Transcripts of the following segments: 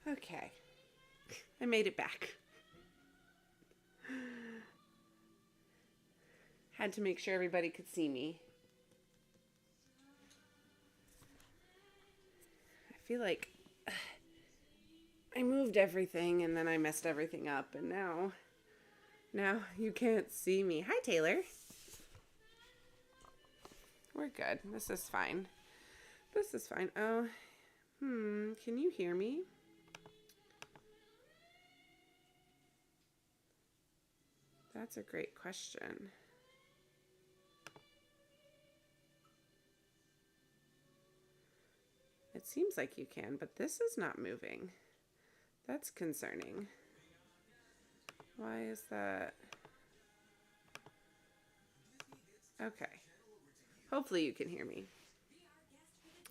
Okay. I made it back. Had to make sure everybody could see me. I feel like I moved everything and then I messed everything up and now you can't see me. Hi Taylor. We're good. This is fine. This is fine. Oh, can you hear me? That's a great question. It seems like you can, but this is not moving. That's concerning. Why is that? Okay. Hopefully you can hear me.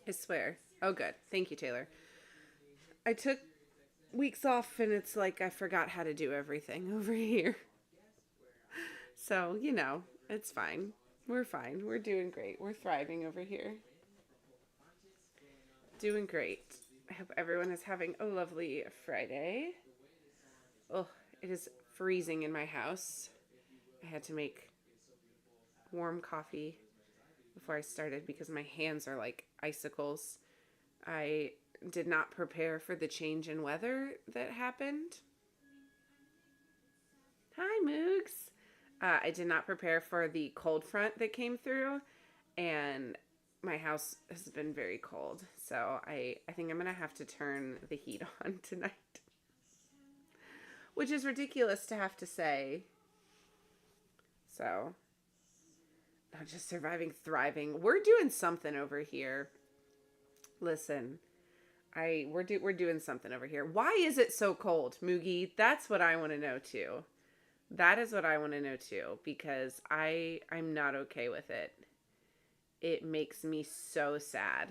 I swear. Oh, good. Thank you, Taylor. I took weeks off and it's like I forgot how to do everything over here. So, it's fine. We're fine. We're doing great. We're thriving over here. Doing great. I hope everyone is having a lovely Friday. Oh, it is freezing in my house. I had to make warm coffee before I started because my hands are like icicles. I did not prepare for the change in weather that happened. Hi, Moogs. I did not prepare for the cold front that came through, and my house has been very cold. So I think I'm going to have to turn the heat on tonight. Which is ridiculous to have to say. So, not just surviving, thriving. We're doing something over here. Listen, we're doing something over here. Why is it so cold, Moogie? That's what I want to know too. That is what I want to know too, because I'm not okay with it. It makes me so sad.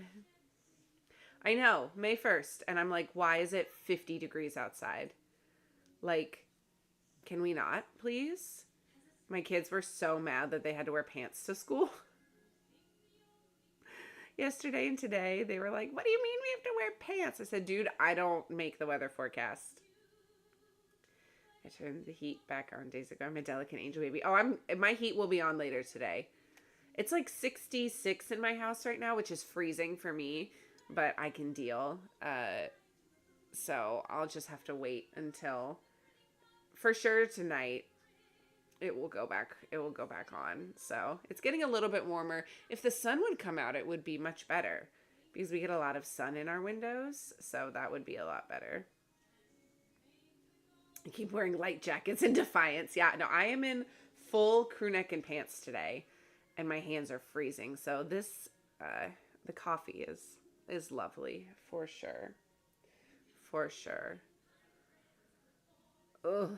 I know, May 1st, and I'm like, why is it 50 degrees outside? Like, can we not, please? My kids were so mad that they had to wear pants to school. Yesterday and today, they were like, what do you mean we have to wear pants? I said, dude, I don't make the weather forecast. I turned the heat back on days ago. I'm a delicate angel baby. Oh, my heat will be on later today. It's like 66 in my house right now, which is freezing for me, but I can deal. So I'll just have to wait until, for sure tonight, it will go back on. So it's getting a little bit warmer. If the sun would come out, it would be much better because we get a lot of sun in our windows. So that would be a lot better. I keep wearing light jackets in defiance. Yeah, no, I am in full crew neck and pants today and my hands are freezing. So this, the coffee is lovely for sure. For sure. Ugh.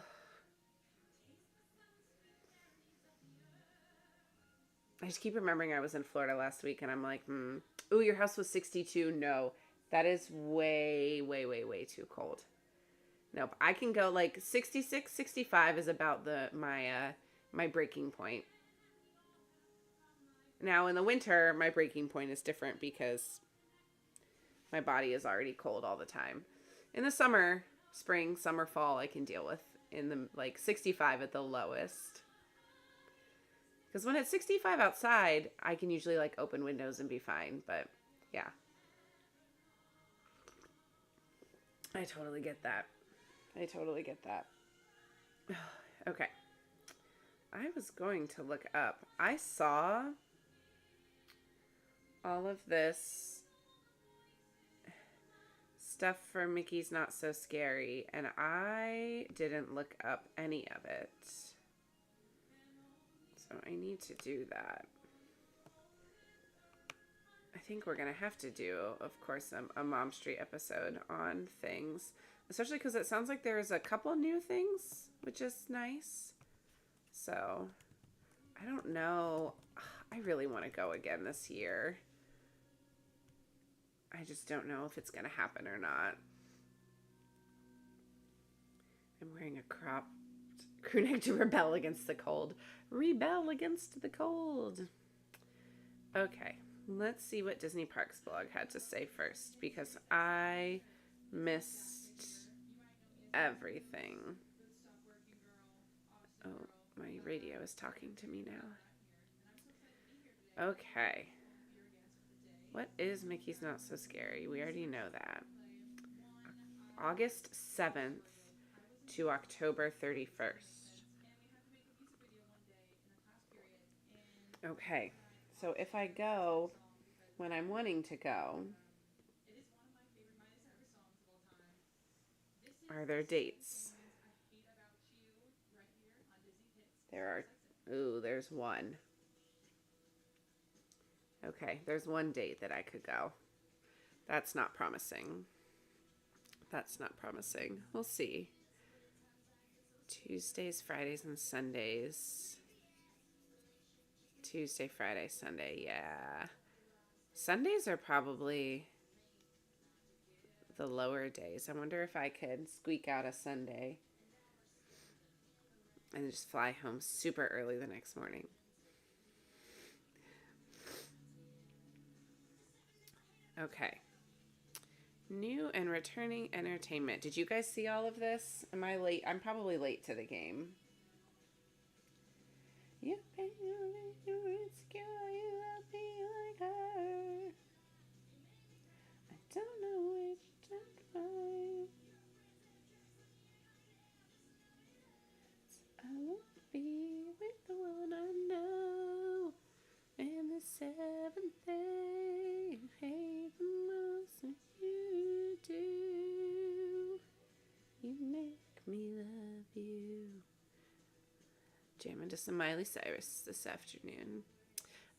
I just keep remembering I was in Florida last week and I'm like, ooh, your house was 62. No, that is way, way, way, way too cold. Nope. I can go like 66, 65 is about my breaking point. Now in the winter, my breaking point is different because my body is already cold all the time. In the summer, spring, summer, fall, I can deal with in the like 65 at the lowest. Because when it's 65 outside, I can usually like open windows and be fine. But yeah. I totally get that. Okay. I was going to look up. I saw all of this stuff for Mickey's Not So Scary, and I didn't look up any of it. So I need to do that. I think we're going to have to do, of course, a Mom Street episode on things. Especially because it sounds like there's a couple new things, which is nice. So, I don't know. I really want to go again this year. I just don't know if it's going to happen or not. I'm wearing a cropped crew neck to rebel against the cold. Rebel against the cold. Okay, let's see what Disney Parks blog had to say first, because I missed everything. Oh, my radio is talking to me now. Okay. What is Mickey's Not So Scary? We already know that. August 7th to October 31st. Okay. So if I go when I'm wanting to go, are there dates? There are. Ooh, there's one. Okay, there's one date that I could go. That's not promising. That's not promising. We'll see. Tuesdays, Fridays, and Sundays. Tuesday, Friday, Sunday. Yeah. Sundays are probably the lower days. I wonder if I could squeak out a Sunday and just fly home super early the next morning. Okay. New and returning entertainment. Did you guys see all of this? Am I late? I'm probably late to the game. You love me like her. I don't know which to find. I won't be with the one I know. And the seventh day, you hate the most that you do. You make me love you. Jam into some Miley Cyrus this afternoon.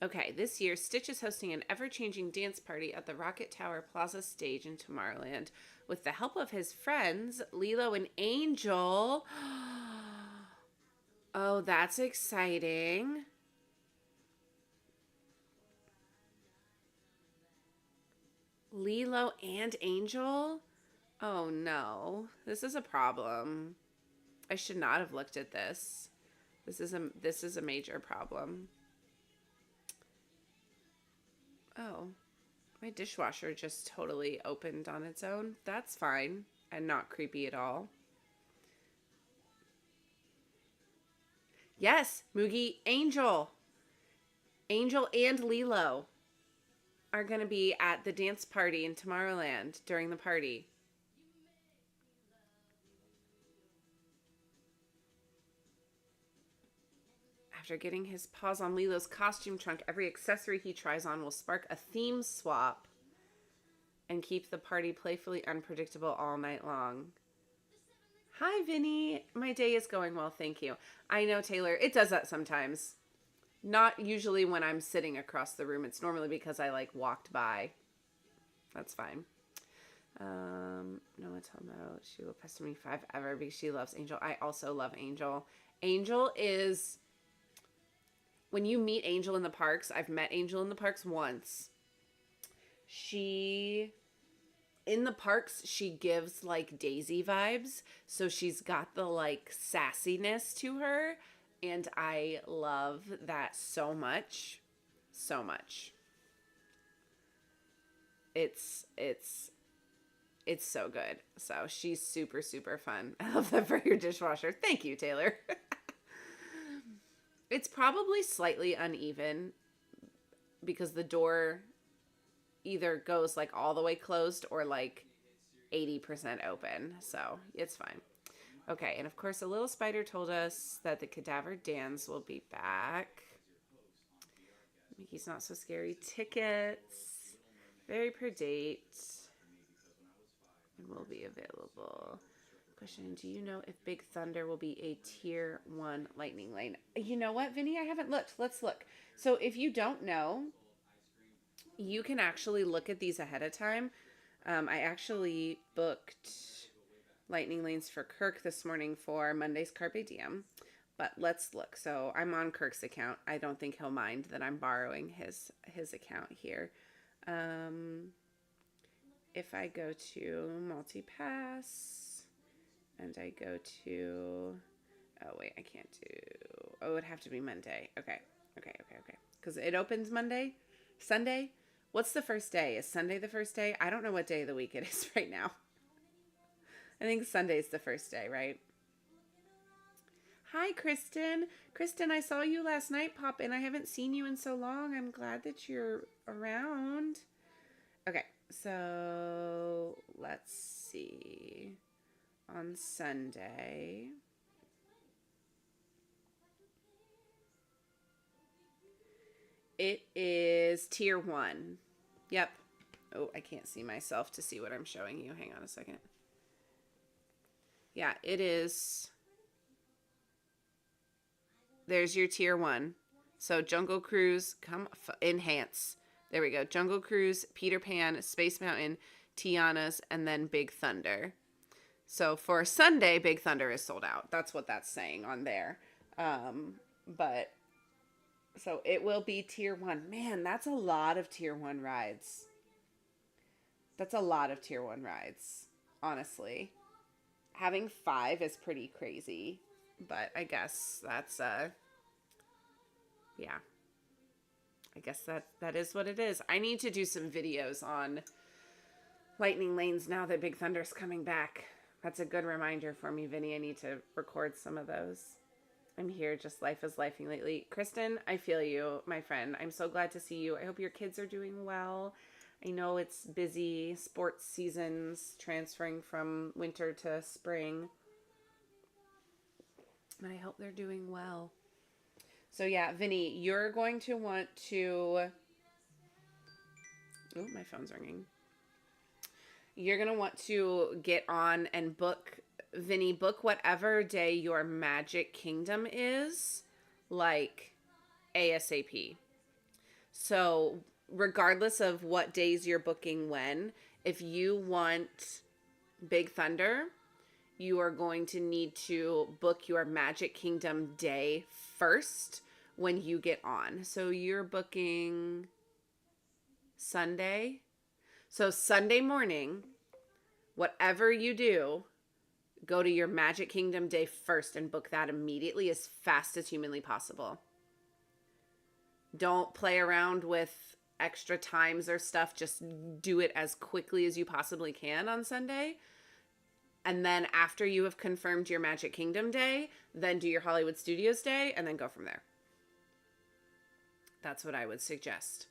Okay, this year, Stitch is hosting an ever-changing dance party at the Rocket Tower Plaza stage in Tomorrowland with the help of his friends, Lilo and Angel. Oh, that's exciting. Lilo and Angel? Oh no, this is a problem. I should not have looked at this. This is a major problem. Oh, my dishwasher just totally opened on its own. That's fine and not creepy at all. Yes, Moogie, Angel. Angel and Lilo are going to be at the dance party in Tomorrowland during the party. After getting his paws on Lilo's costume trunk, every accessory he tries on will spark a theme swap and keep the party playfully unpredictable all night long. Hi, Vinny. My day is going well, thank you. I know, Taylor. It does that sometimes. Not usually when I'm sitting across the room. It's normally because I walked by. That's fine. Noah Tomo, she will pester me 5 ever because she loves Angel. I also love Angel. Angel is, when you meet Angel in the parks, I've met Angel in the parks once. In the parks, she gives Daisy vibes. So she's got the sassiness to her. And I love that so much. So much. It's so good. So she's super, super fun. I love that for your dishwasher. Thank you, Taylor. It's probably slightly uneven because the door either goes all the way closed or 80% open. So it's fine. Okay, and of course, a little spider told us that the cadaver Dans will be back. Mickey's Not So Scary tickets. Vary per date. And will be available. Question, do you know if Big Thunder will be a tier 1 lightning lane? You know what, Vinny? I haven't looked. Let's look. So if you don't know, you can actually look at these ahead of time. I actually booked lightning lanes for Kirk this morning for Monday's Carpe Diem. But let's look. So I'm on Kirk's account. I don't think he'll mind that I'm borrowing his account here. If I go to multi-pass and I go to, oh wait, I can't do, oh, it would have to be Monday. Okay. Because it opens Monday, Sunday. What's the first day? Is Sunday the first day? I don't know what day of the week it is right now. I think Sunday's the first day, right? Hi, Kristen. Kristen, I saw you last night pop in. I haven't seen you in so long. I'm glad that you're around. Okay, so let's see. On Sunday, it is tier 1. Yep. Oh, I can't see myself to see what I'm showing you. Hang on a second. Yeah, it is. There's your tier 1. So Jungle Cruise, enhance. There we go. Jungle Cruise, Peter Pan, Space Mountain, Tiana's, and then Big Thunder. So for Sunday, Big Thunder is sold out. That's what that's saying on there. But so it will be tier 1. Man, that's a lot of tier 1 rides. That's a lot of tier 1 rides, honestly. Having 5 is pretty crazy, but I guess that's yeah. I guess that is what it is. I need to do some videos on Lightning Lanes now that Big Thunder's coming back. That's a good reminder for me, Vinny. I need to record some of those. I'm here, just life is lifing lately. Kristen, I feel you, my friend. I'm so glad to see you. I hope your kids are doing well. I know it's busy, sports seasons transferring from winter to spring. And I hope they're doing well. So yeah, Vinny, you're going to want to... Oh, my phone's ringing. You're going to want to get on and book, Vinny, book whatever day your Magic Kingdom is, like ASAP. So regardless of what days you're booking when, if you want Big Thunder, you are going to need to book your Magic Kingdom day first when you get on. So you're booking Sunday. So Sunday morning, whatever you do, go to your Magic Kingdom day first and book that immediately as fast as humanly possible. Don't play around with extra times or stuff. Just do it as quickly as you possibly can on Sunday. And then after you have confirmed your Magic Kingdom day, then do your Hollywood Studios day and then go from there. That's what I would suggest.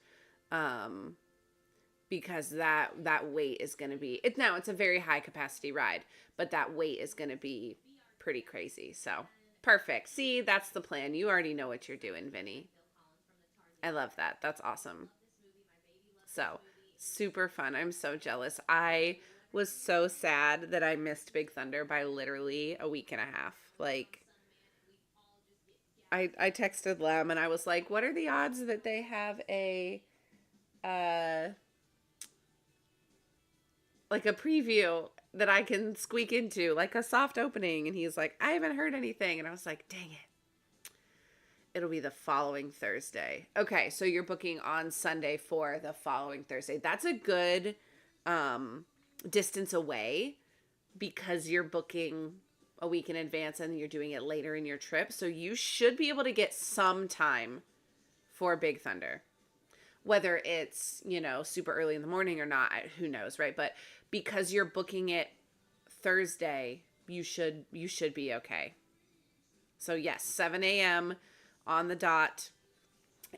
Because that wait is going to be... It's a very high capacity ride, but that wait is going to be pretty crazy. So, perfect. See, that's the plan. You already know what you're doing, Vinny. I love that. That's awesome. So, super fun. I'm so jealous. I was so sad that I missed Big Thunder by literally a week and a half. Like, I texted Lem and I was like, what are the odds that they have like a preview that I can squeak into, like a soft opening? And he's like, I haven't heard anything. And I was like, dang it. It'll be the following Thursday. Okay, so you're booking on Sunday for the following Thursday. That's a good distance away because you're booking a week in advance and you're doing it later in your trip. So you should be able to get some time for Big Thunder. Whether it's, super early in the morning or not, who knows, right? But because you're booking it Thursday, you should be okay. So yes, 7 a.m. on the dot.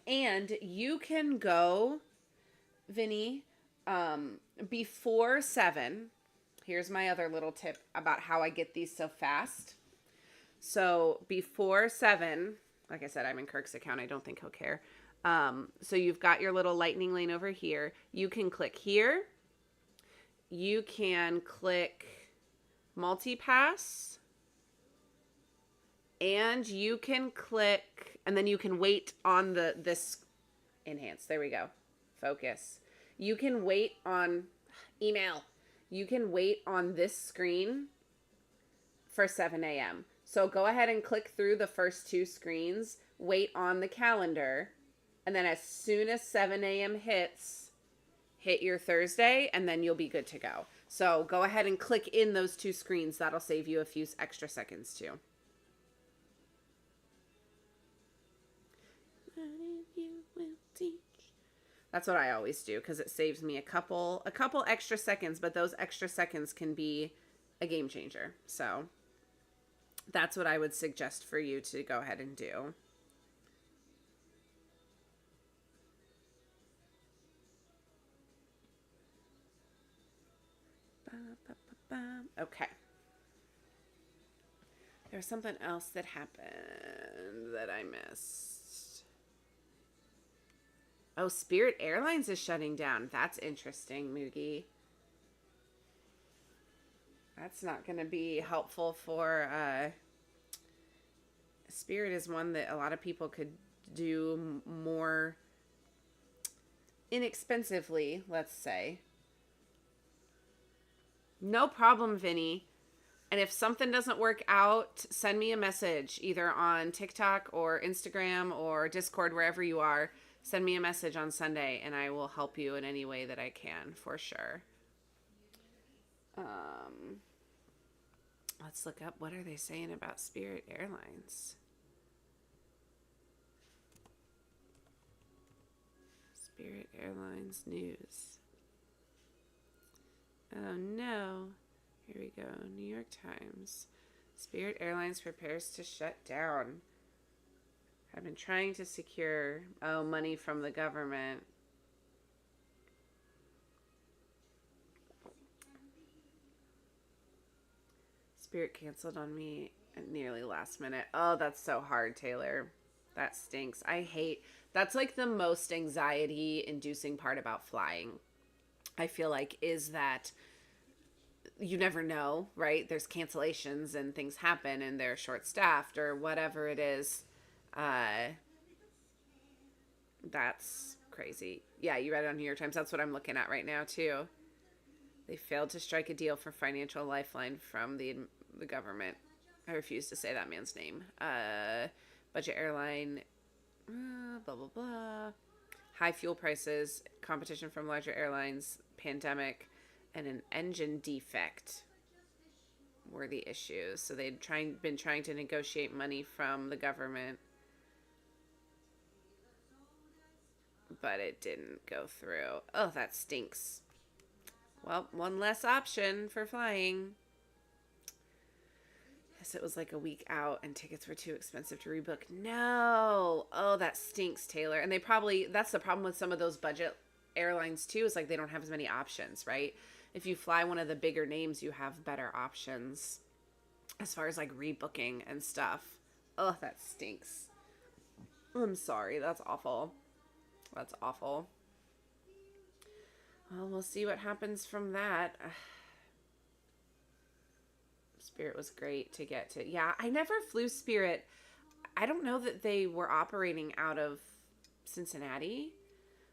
And you can go, Vinny, before 7. Here's my other little tip about how I get these so fast. So before 7, like I said, I'm in Kirk's account. I don't think he'll care. So you've got your little lightning lane over here. You can click here. You can click multi-pass. And you can click, and then you can wait on this enhance. There we go. Focus. You can wait on email. You can wait on this screen for 7 a.m. So go ahead and click through the first 2 screens, wait on the calendar, and then as soon as 7 a.m. hits, hit your Thursday, and then you'll be good to go. So go ahead and click in those 2 screens. That'll save you a few extra seconds too. That's what I always do because it saves me a couple extra seconds, but those extra seconds can be a game changer. So that's what I would suggest for you to go ahead and do. Okay. There was something else that happened that I missed. Oh, Spirit Airlines is shutting down. That's interesting, Moogie. That's not going to be helpful for Spirit is one that a lot of people could do more inexpensively, let's say. No problem, Vinny. And if something doesn't work out, send me a message either on TikTok or Instagram or Discord, wherever you are. Send me a message on Sunday and I will help you in any way that I can, for sure. Let's look up, what are they saying about Spirit Airlines? Spirit Airlines news. Oh no. Here we go. New York Times. Spirit Airlines prepares to shut down. I've been trying to secure money from the government. Spirit canceled on me at nearly last minute. Oh, that's so hard, Taylor. That stinks. That's like the most anxiety inducing part about flying. I feel like is that you never know, right? There's cancellations and things happen and they're short staffed or whatever it is. That's crazy. Yeah, you read it on New York Times. That's what I'm looking at right now too. They failed to strike a deal for financial lifeline from the government. I refuse to say that man's name. Budget airline, blah, blah, blah. High fuel prices, competition from larger airlines, pandemic, and an engine defect were the issues. So they'd been trying to negotiate money from the government, but it didn't go through. Oh, that stinks. Well, one less option for flying. Yes, it was like a week out and tickets were too expensive to rebook. No. Oh, that stinks, Taylor. And that's the problem with some of those budget airlines too, is like they don't have as many options, right? If you fly one of the bigger names, you have better options as far as like rebooking and stuff. Oh, that stinks. I'm sorry. That's awful. That's awful. Well, we'll see what happens from that. Spirit was great to get to. Yeah, I never flew Spirit. I don't know that they were operating out of Cincinnati.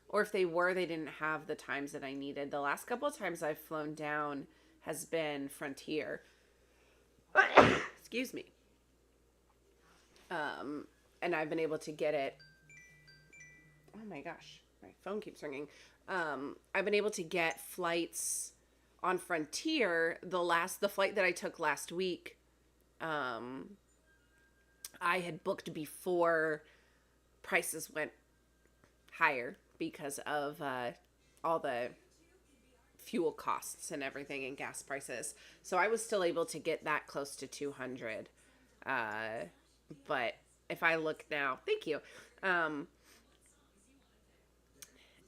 Or if they were, they didn't have the times that I needed. The last couple of times I've flown down has been Frontier. Excuse me. And I've been able to get it. Oh my gosh, my phone keeps ringing. I've been able to get flights on Frontier. The flight that I took last week, I had booked before prices went higher because of all the fuel costs and everything and gas prices. So I was still able to get that close to 200. But if I look now, thank you.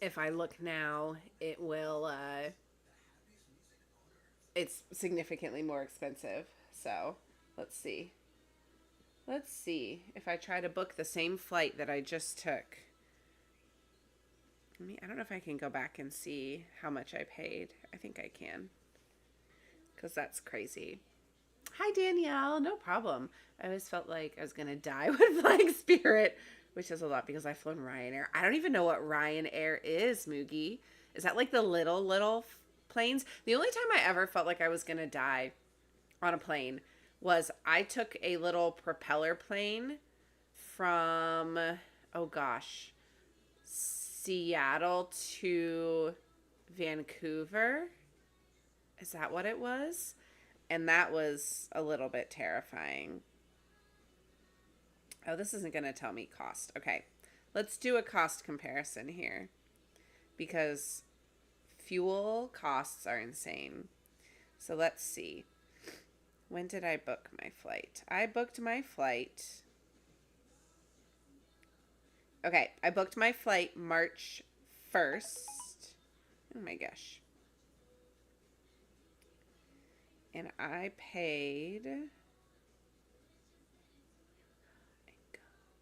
If I look now, it will, it's significantly more expensive. So let's see. Let's see if I try to book the same flight that I just took. I don't know if I can go back and see how much I paid. I think I can, because that's crazy. Hi, Danielle. No problem. I always felt like I was going to die with flying Spirit, which is a lot because I've flown Ryanair. I don't even know what Ryanair is, Moogie. Is that like the little planes? The only time I ever felt like I was going to die on a plane was I took a little propeller plane from, oh gosh, Seattle to Vancouver. Is that what it was? And that was a little bit terrifying. Oh, this isn't going to tell me cost. Okay, let's do a cost comparison here because fuel costs are insane. So let's see. When did I book my flight? I booked my flight. Okay, I booked my flight March 1st. Oh my gosh. And I paid. Go,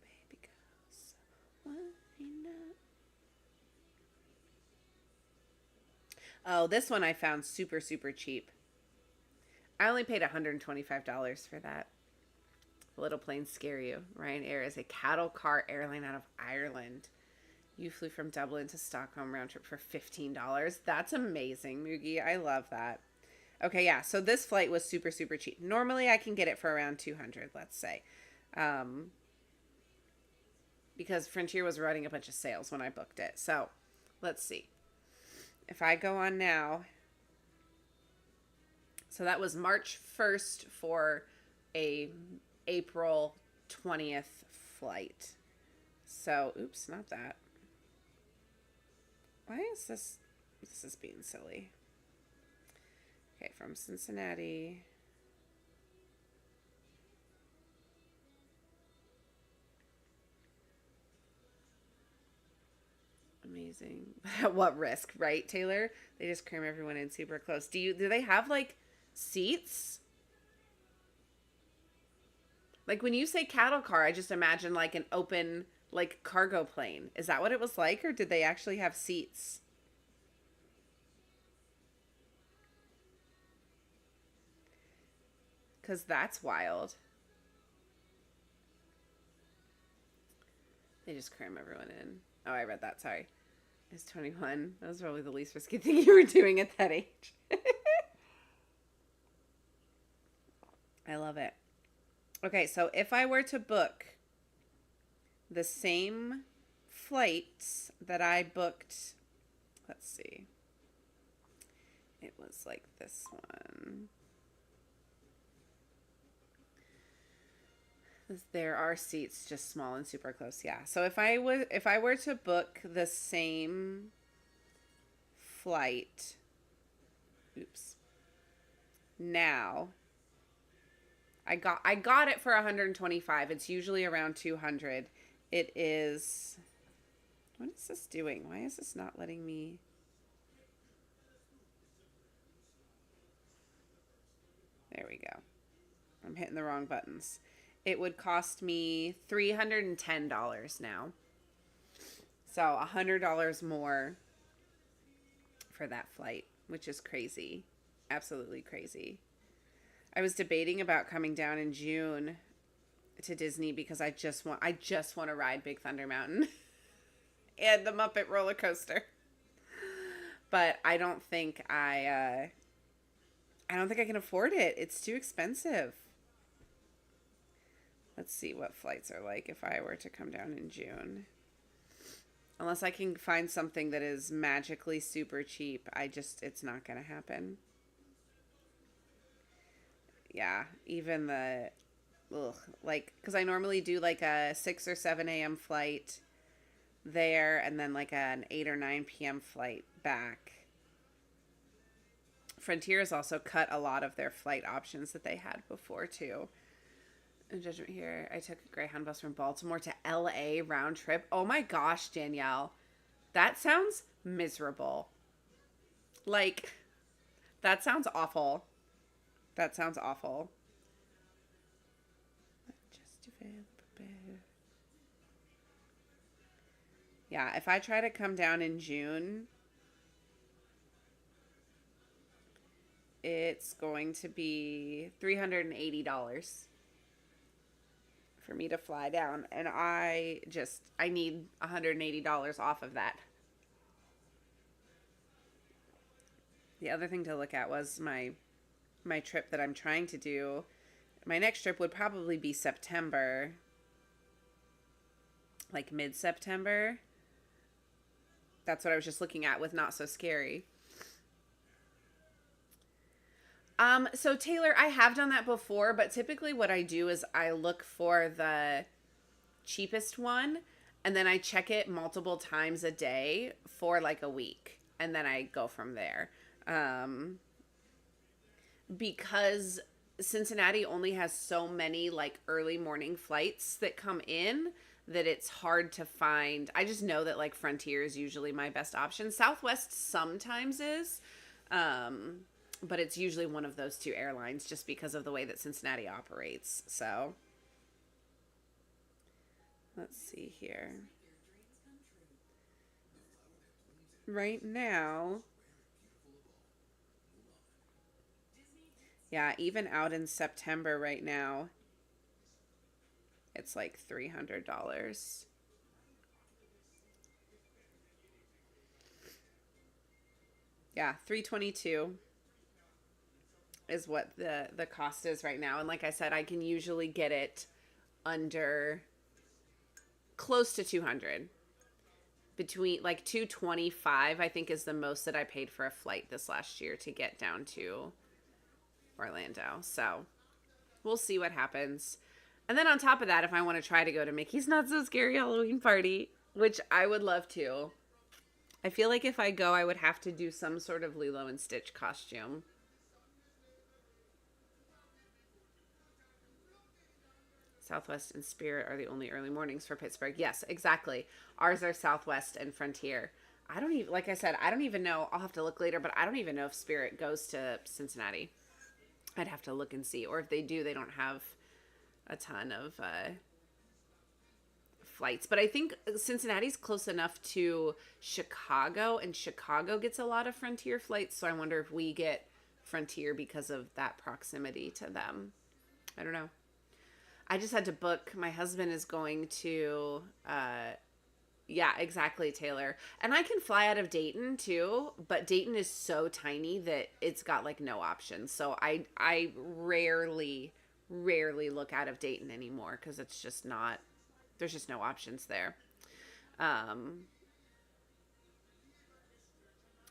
baby, go. So why not? Oh, this one I found super, super cheap. I only paid $125 for that. Little planes scare you. Ryanair is a cattle car airline out of Ireland. You flew from Dublin to Stockholm round trip for $15. That's amazing, Mugi. I love that. Okay, yeah. So this flight was super, super cheap. Normally, I can get it for around $200, let's say, because Frontier was running a bunch of sales when I booked it. So let's see. If I go on now, so that was March 1st for a April 20th flight. So, oops, not that. Why is this? This is being silly. Okay, from Cincinnati. Amazing. At what risk, right, Taylor? They just cram everyone in super close. Do they have like seats? Like when you say cattle car, I just imagine like an open like cargo plane. Is that what it was like, or did they actually have seats? Because that's wild. They just cram everyone in. Oh, I read that. Sorry. It's 21. That was probably the least risky thing you were doing at that age. I love it. Okay, so if I were to book the same flights that I booked, let's see. It was like this one. There are seats just small and super close. Yeah. So if I were to book the same flight, oops. Now, I got it for 125. It's usually around 200. It is. What is this doing? Why is this not letting me? There we go. I'm hitting the wrong buttons. It would cost me $310 now. So $100 more for that flight, which is crazy. Absolutely crazy. I was debating about coming down in June to Disney because I just want to ride Big Thunder Mountain and the Muppet roller coaster. But I don't think I can afford it. It's too expensive. Let's see what flights are like if I were to come down in June. Unless I can find something that is magically super cheap, it's not going to happen. Yeah, even because I normally do like a 6 or 7 a.m. flight there and then like an 8 or 9 p.m. flight back. Frontier has also cut a lot of their flight options that they had before too. Judgment here. I took a Greyhound bus from Baltimore to LA round trip. Oh my gosh, Danielle. That sounds miserable. Like, that sounds awful. That sounds awful. Yeah, if I try to come down in June, it's going to be $380. For me to fly down, and I need $180 off of that. The other thing to look at was my trip that I'm trying to do. My next trip would probably be September, like mid-September. That's what I was just looking at with Not So Scary. So Taylor, I have done that before, but typically what I do is I look for the cheapest one and then I check it multiple times a day for like a week and then I go from there. Because Cincinnati only has so many like early morning flights that come in that it's hard to find. I just know that like Frontier is usually my best option. Southwest sometimes is, um, but it's usually one of those two airlines just because of the way that Cincinnati operates. So let's see here. Right now, yeah, even out in September right now, it's like $300. Yeah, 322 is what the cost is right now. And like I said, I can usually get it under close to 200. Between like 225 I think is the most that I paid for a flight this last year to get down to Orlando. So, we'll see what happens. And then on top of that, if I want to try to go to Mickey's Not So Scary Halloween Party, which I would love to, I feel like if I go, I would have to do some sort of Lilo and Stitch costume. Southwest and Spirit are the only early mornings for Pittsburgh. Yes, exactly. Ours are Southwest and Frontier. I don't even, like I said, I don't even know. I'll have to look later, but I don't even know if Spirit goes to Cincinnati. I'd have to look and see. Or if they do, they don't have a ton of flights. But I think Cincinnati's close enough to Chicago, and Chicago gets a lot of Frontier flights. So I wonder if we get Frontier because of that proximity to them. I don't know. I just had to book. My husband is going to, yeah, exactly, Taylor. And I can fly out of Dayton too, but Dayton is so tiny that it's got like no options. So I rarely look out of Dayton anymore because it's just not, there's just no options there. Um,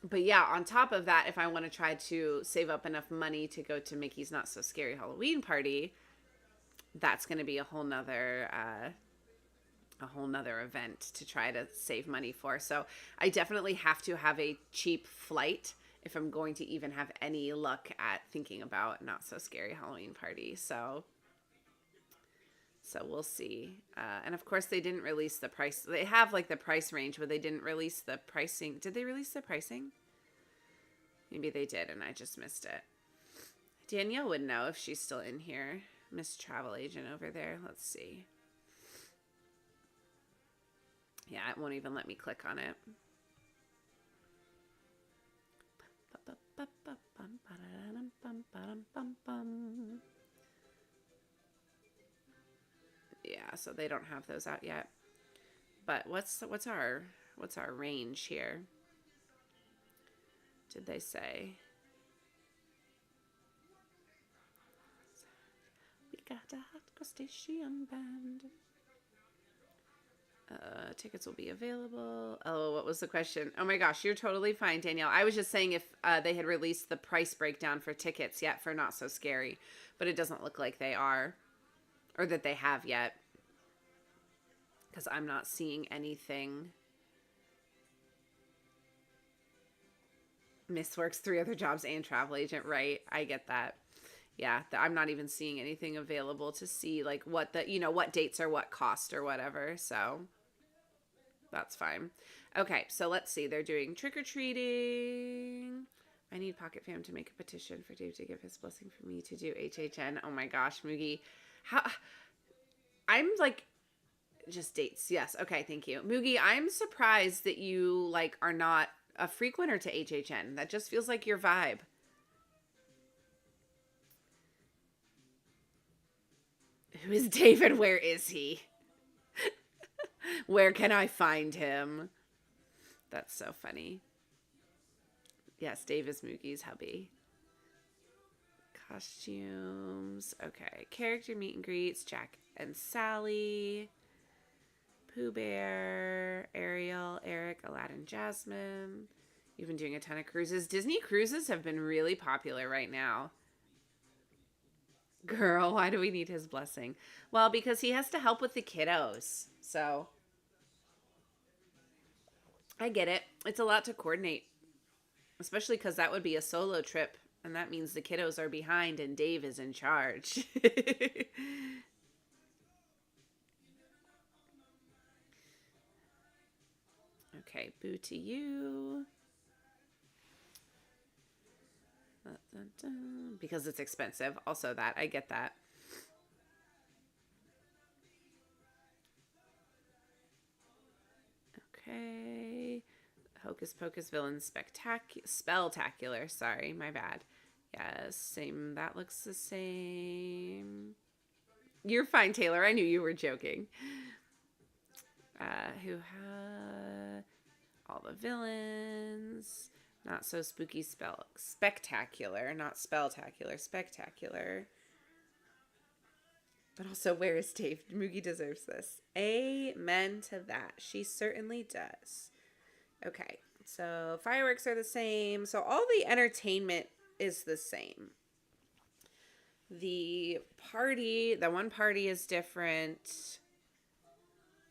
but yeah, on top of that, if I want to try to save up enough money to go to Mickey's Not So Scary Halloween Party, that's going to be a whole nother event to try to save money for. So I definitely have to have a cheap flight if I'm going to even have any luck at thinking about Not So Scary Halloween Party. So we'll see. And of course they didn't release the price. They have like the price range, but they didn't release the pricing. Did they release the pricing? Maybe they did and I just missed it. Danielle would know if she's still in here. Miss Travel Agent over there. Let's see. Yeah, it won't even let me click on it. Yeah, so they don't have those out yet. But what's our range here? Did they say? We got a hot crustacean band. Tickets will be available. Oh, what was the question? Oh my gosh, you're totally fine, Danielle. I was just saying if they had released the price breakdown for tickets yet for Not So Scary, but it doesn't look like they are, or that they have yet, because I'm not seeing anything. Miss works 3 other jobs and travel agent, right? I get that. Yeah, I'm not even seeing anything available to see like what the, what dates are what cost or whatever. So that's fine. Okay, so let's see. They're doing trick-or-treating. I need Pocket Fam to make a petition for Dave to give his blessing for me to do HHN. Oh my gosh, Moogie. I'm like, just dates. Yes. Okay, thank you. Moogie, I'm surprised that you like are not a frequenter to HHN. That just feels like your vibe. Who is David? Where is he? Where can I find him? That's so funny. Yes, Dave is Moogie's hubby. Costumes. Okay. Character meet and greets. Jack and Sally. Pooh Bear. Ariel. Eric. Aladdin. Jasmine. You've been doing a ton of cruises. Disney cruises have been really popular right now. Girl, why do we need his blessing? Well, because he has to help with the kiddos. So I get it. It's a lot to coordinate, especially because that would be a solo trip And that means the kiddos are behind and Dave is in charge. Okay, boo to you. Because it's expensive. Also that. I get that. Okay. Hocus Pocus Villain Spelltacular. Sorry, my bad. Yes, same. That looks the same. You're fine, Taylor. I knew you were joking. Who had all the villains? Not so spooky spectacular, not spelltacular, spectacular. But also, where is Dave? Moogie deserves this. Amen to that. She certainly does. Okay, so fireworks are the same. So all the entertainment is the same. The one party is different.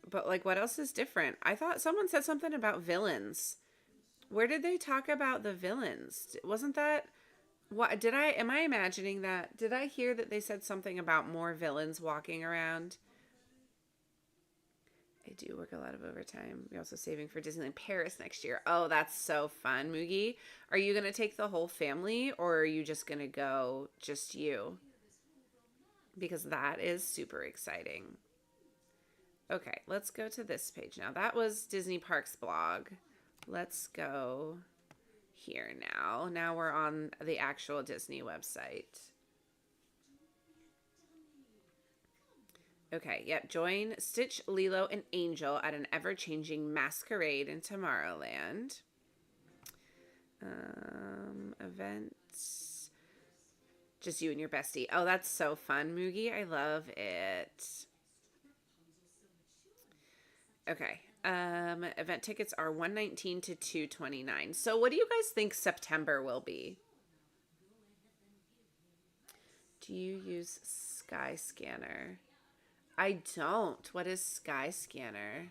But, like, what else is different? I thought someone said something about villains. Where did they talk about the villains? Wasn't that... am I imagining that? Did I hear that they said something about more villains walking around? I do work a lot of overtime. We're also saving for Disneyland Paris next year. Oh, that's so fun, Moogie. Are you going to take the whole family, or are you just going to go just you? Because that is super exciting. Okay, let's go to this page now. That was Disney Parks blog. Let's go here now. Now we're on the actual Disney website. Okay, yep. Join Stitch, Lilo, and Angel at an ever-changing masquerade in Tomorrowland. Events. Just you and your bestie. Oh, that's so fun, Moogie. I love it. Okay. Event tickets are $119 to $229. So what do you guys think September will be? Do you use Skyscanner? I don't. What is Skyscanner?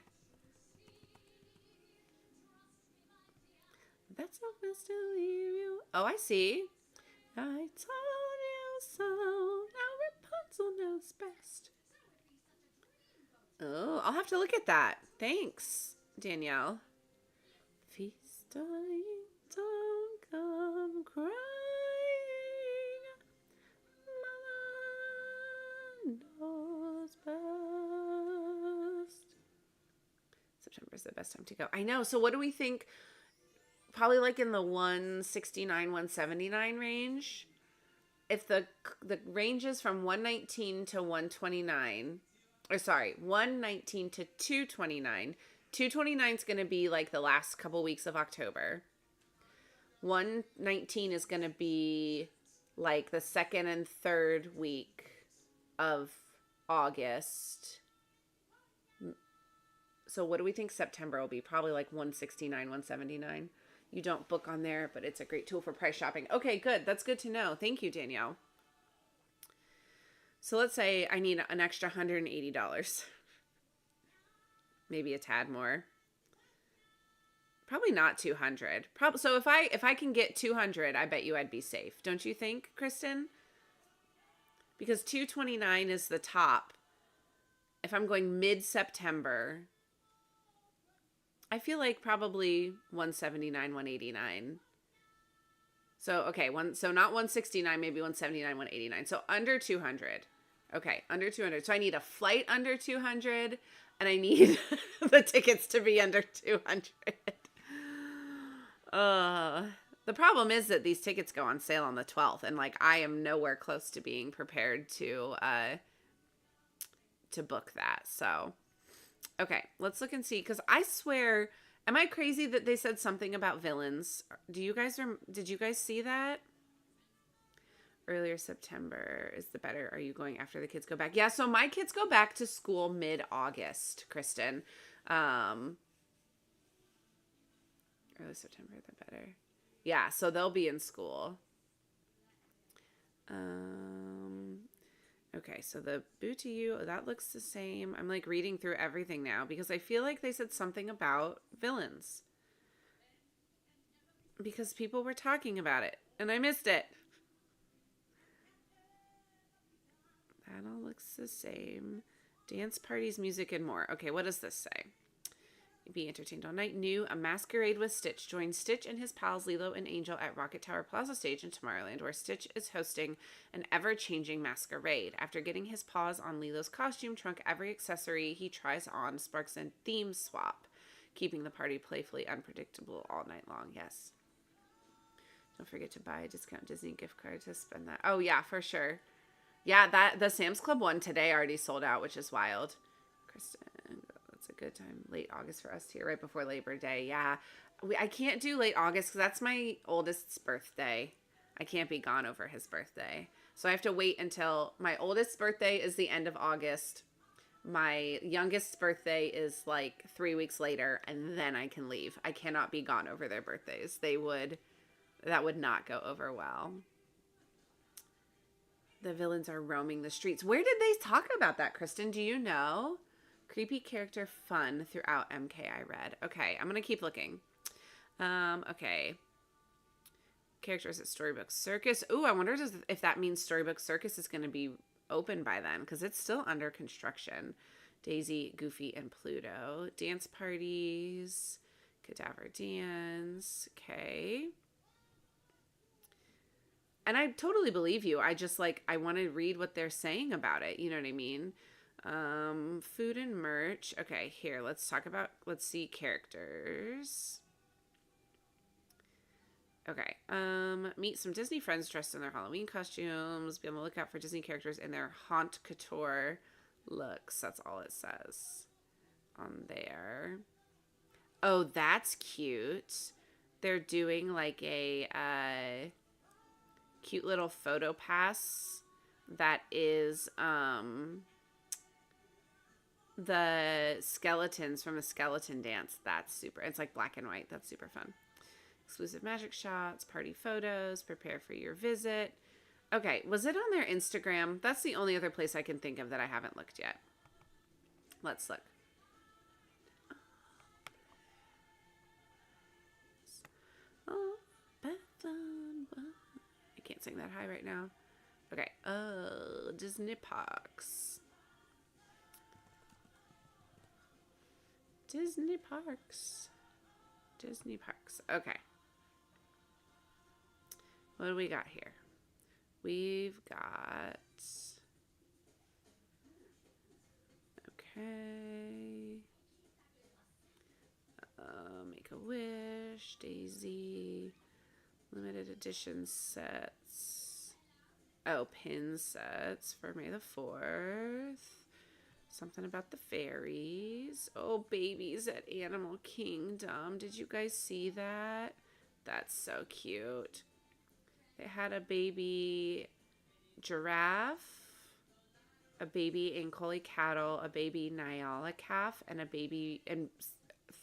That's not best to leave you. Oh, I see. I told you so. Now Rapunzel knows best. Oh, I'll have to look at that. Thanks, Danielle. Feast don't come crying. Mama knows best. September is the best time to go. I know. So what do we think? Probably like in the 169, 179 range. If the range is from 119 to 129... Or sorry, 119 to 229. 229 is going to be like the last couple weeks of October. 119 is going to be like the second and third week of August. So what do we think September will be? Probably like 169, 179. You don't book on there, but it's a great tool for price shopping. Okay, good. That's good to know. Thank you, Danielle. So let's say I need an extra $180. Maybe a tad more. Probably not 200. So if I can get 200, I bet you I'd be safe. Don't you think, Kristen? Because 229 is the top. If I'm going mid-September, I feel like probably 179, 189. So, okay, so not 169, maybe 179, 189. So under 200. Okay, under 200. So I need a flight under 200, and I need the tickets to be under 200. The problem is that these tickets go on sale on the 12th, and like I am nowhere close to being prepared to book that. So, okay, let's look and see, because I swear, am I crazy that they said something about villains? Did you guys see that? Earlier September is the better. Are you going after the kids go back? Yeah, so my kids go back to school mid-August, Kristen. Early September, the better. Yeah, so they'll be in school. Okay, so the Boo to You, that looks the same. I'm like reading through everything now because I feel like they said something about villains. Because people were talking about it and I missed it. That all looks the same. Dance parties, music, and more. Okay, what does this say? Be entertained all night. New, A Masquerade with Stitch. Join Stitch and his pals Lilo and Angel at Rocket Tower Plaza Stage in Tomorrowland, where Stitch is hosting an ever-changing masquerade. After getting his paws on Lilo's costume trunk, every accessory he tries on sparks a theme swap, keeping the party playfully unpredictable all night long. Yes. Don't forget to buy a discount Disney gift card to spend that. Oh, yeah, for sure. Yeah, that the Sam's Club one today already sold out, which is wild. Kristen, that's a good time. Late August for us here, right before Labor Day. Yeah, I can't do late August because that's my oldest's birthday. I can't be gone over his birthday. So I have to wait until my oldest's birthday is the end of August. My youngest's birthday is like 3 weeks later, and then I can leave. I cannot be gone over their birthdays. That would not go over well. The villains are roaming the streets. Where did they talk about that, Kristen? Do you know? Creepy character fun throughout MK, I read. Okay, I'm going to keep looking. Okay. Characters at Storybook Circus. Ooh, I wonder if that means Storybook Circus is going to be open by then, because it's still under construction. Daisy, Goofy, and Pluto. Dance parties. Cadaver dance. Okay. And I totally believe you. I just I want to read what they're saying about it. You know what I mean? Food and merch. Okay, here, let's see characters. Okay, meet some Disney friends dressed in their Halloween costumes. Be on the lookout for Disney characters in their Haunt Couture looks. That's all it says on there. Oh, that's cute. They're doing a cute little photo pass that is the skeletons from a skeleton dance. That's super. It's like black and white. That's super fun. Exclusive magic shots, party photos, prepare for your visit. Okay, was it on their Instagram? That's the only other place I can think of that I haven't looked yet. Let's look. Oh, Bethlehem. I can't sing that high right now. Okay. Oh, Disney Parks. Disney Parks. Disney Parks. Okay. What do we got here? We've got... Okay. Make-A-Wish, Daisy, limited edition sets. Oh, pin sets for May the 4th. Something about the fairies. Oh, babies at Animal Kingdom. Did you guys see that? That's so cute. They had a baby giraffe, a baby Ankole cattle, a baby Nyala calf, and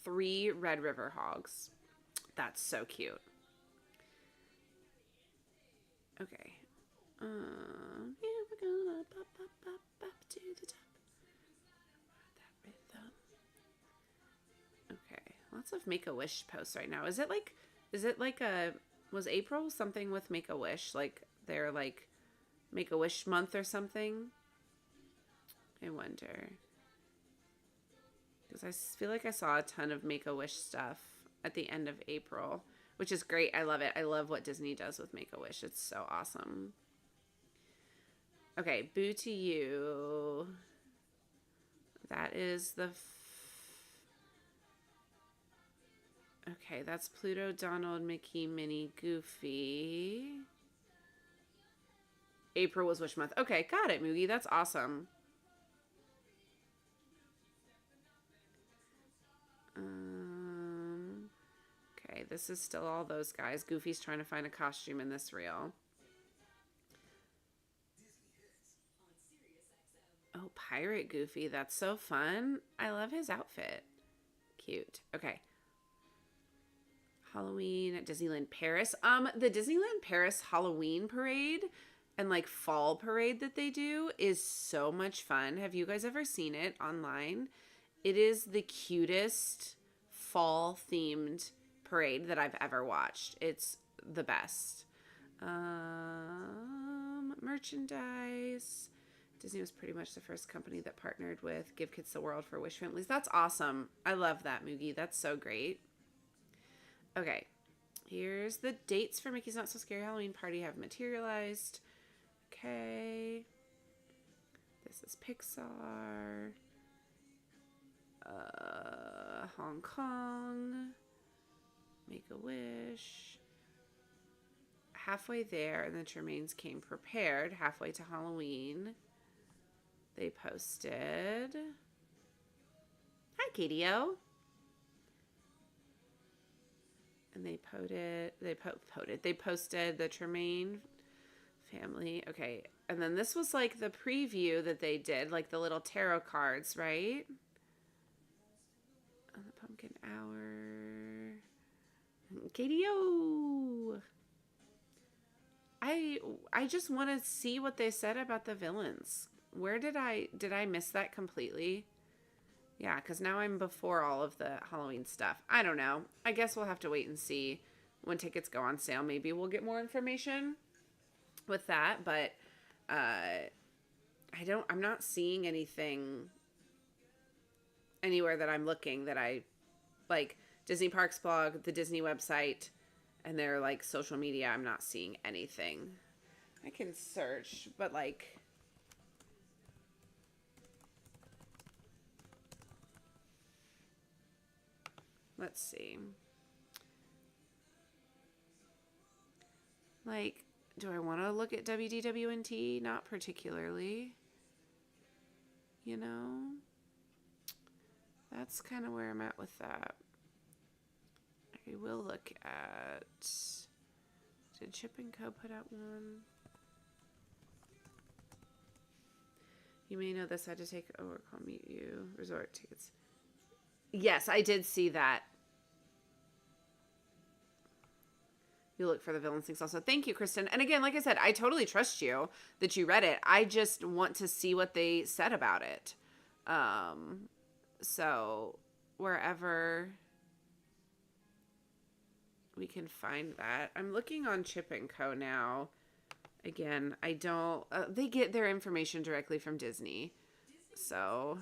3 Red River hogs. That's so cute. Okay. Yeah, we're gonna pop to the top. That rhythm. Okay. Lots of Make-A-Wish posts right now. Is it like was April something with Make-A-Wish? Like they're like Make-A-Wish month or something? I wonder. Because I feel like I saw a ton of Make-A-Wish stuff at the end of April, which is great. I love it. I love what Disney does with Make-A-Wish. It's so awesome. Okay, Boo to You. That is the... Okay, that's Pluto, Donald, Mickey, Minnie, Goofy. April was Wish Month. Okay, got it, Moogie. That's awesome. Okay, this is still all those guys. Goofy's trying to find a costume in this reel. Oh, Pirate Goofy. That's so fun. I love his outfit. Cute. Okay. Halloween at Disneyland Paris. The Disneyland Paris Halloween parade and like fall parade that they do is so much fun. Have you guys ever seen it online? It is the cutest fall themed parade that I've ever watched. It's the best. Merchandise. Disney was pretty much the first company that partnered with Give Kids the World for Wish Families. That's awesome. I love that, Moogie. That's so great. Okay. Here's the dates for Mickey's Not So Scary Halloween Party have materialized. Okay. This is Pixar. Hong Kong. Make-A-Wish. Halfway there, and the Tremaines came prepared. Halfway to Halloween. They posted. Hi, Katie-O. And they posted the Tremaine family. Okay. And then this was like the preview that they did, like the little tarot cards, right? On the Pumpkin Hour. Katie-O. I just want to see what they said about the villains. Where did I miss that completely? Yeah, because now I'm before all of the Halloween stuff. I don't know. I guess we'll have to wait and see when tickets go on sale. Maybe we'll get more information with that, but I'm not seeing anything anywhere that I'm looking that I like. Disney Parks blog, the Disney website, and their like social media. I'm not seeing anything. I can search, but like, let's see. Like, do I want to look at WDWNT? Not particularly. You know? That's kind of where I'm at with that. I will look at... Did Chip and Co. put out one? You may know this. I had to take over. Call Meet You. Resort tickets. Yes, I did see that. You look for the villain things also. Thank you, Kristen. And again, like I said, I totally trust you that you read it. I just want to see what they said about it. So wherever we can find that. I'm looking on Chip and Co. now. Again, I don't... they get their information directly from Disney. So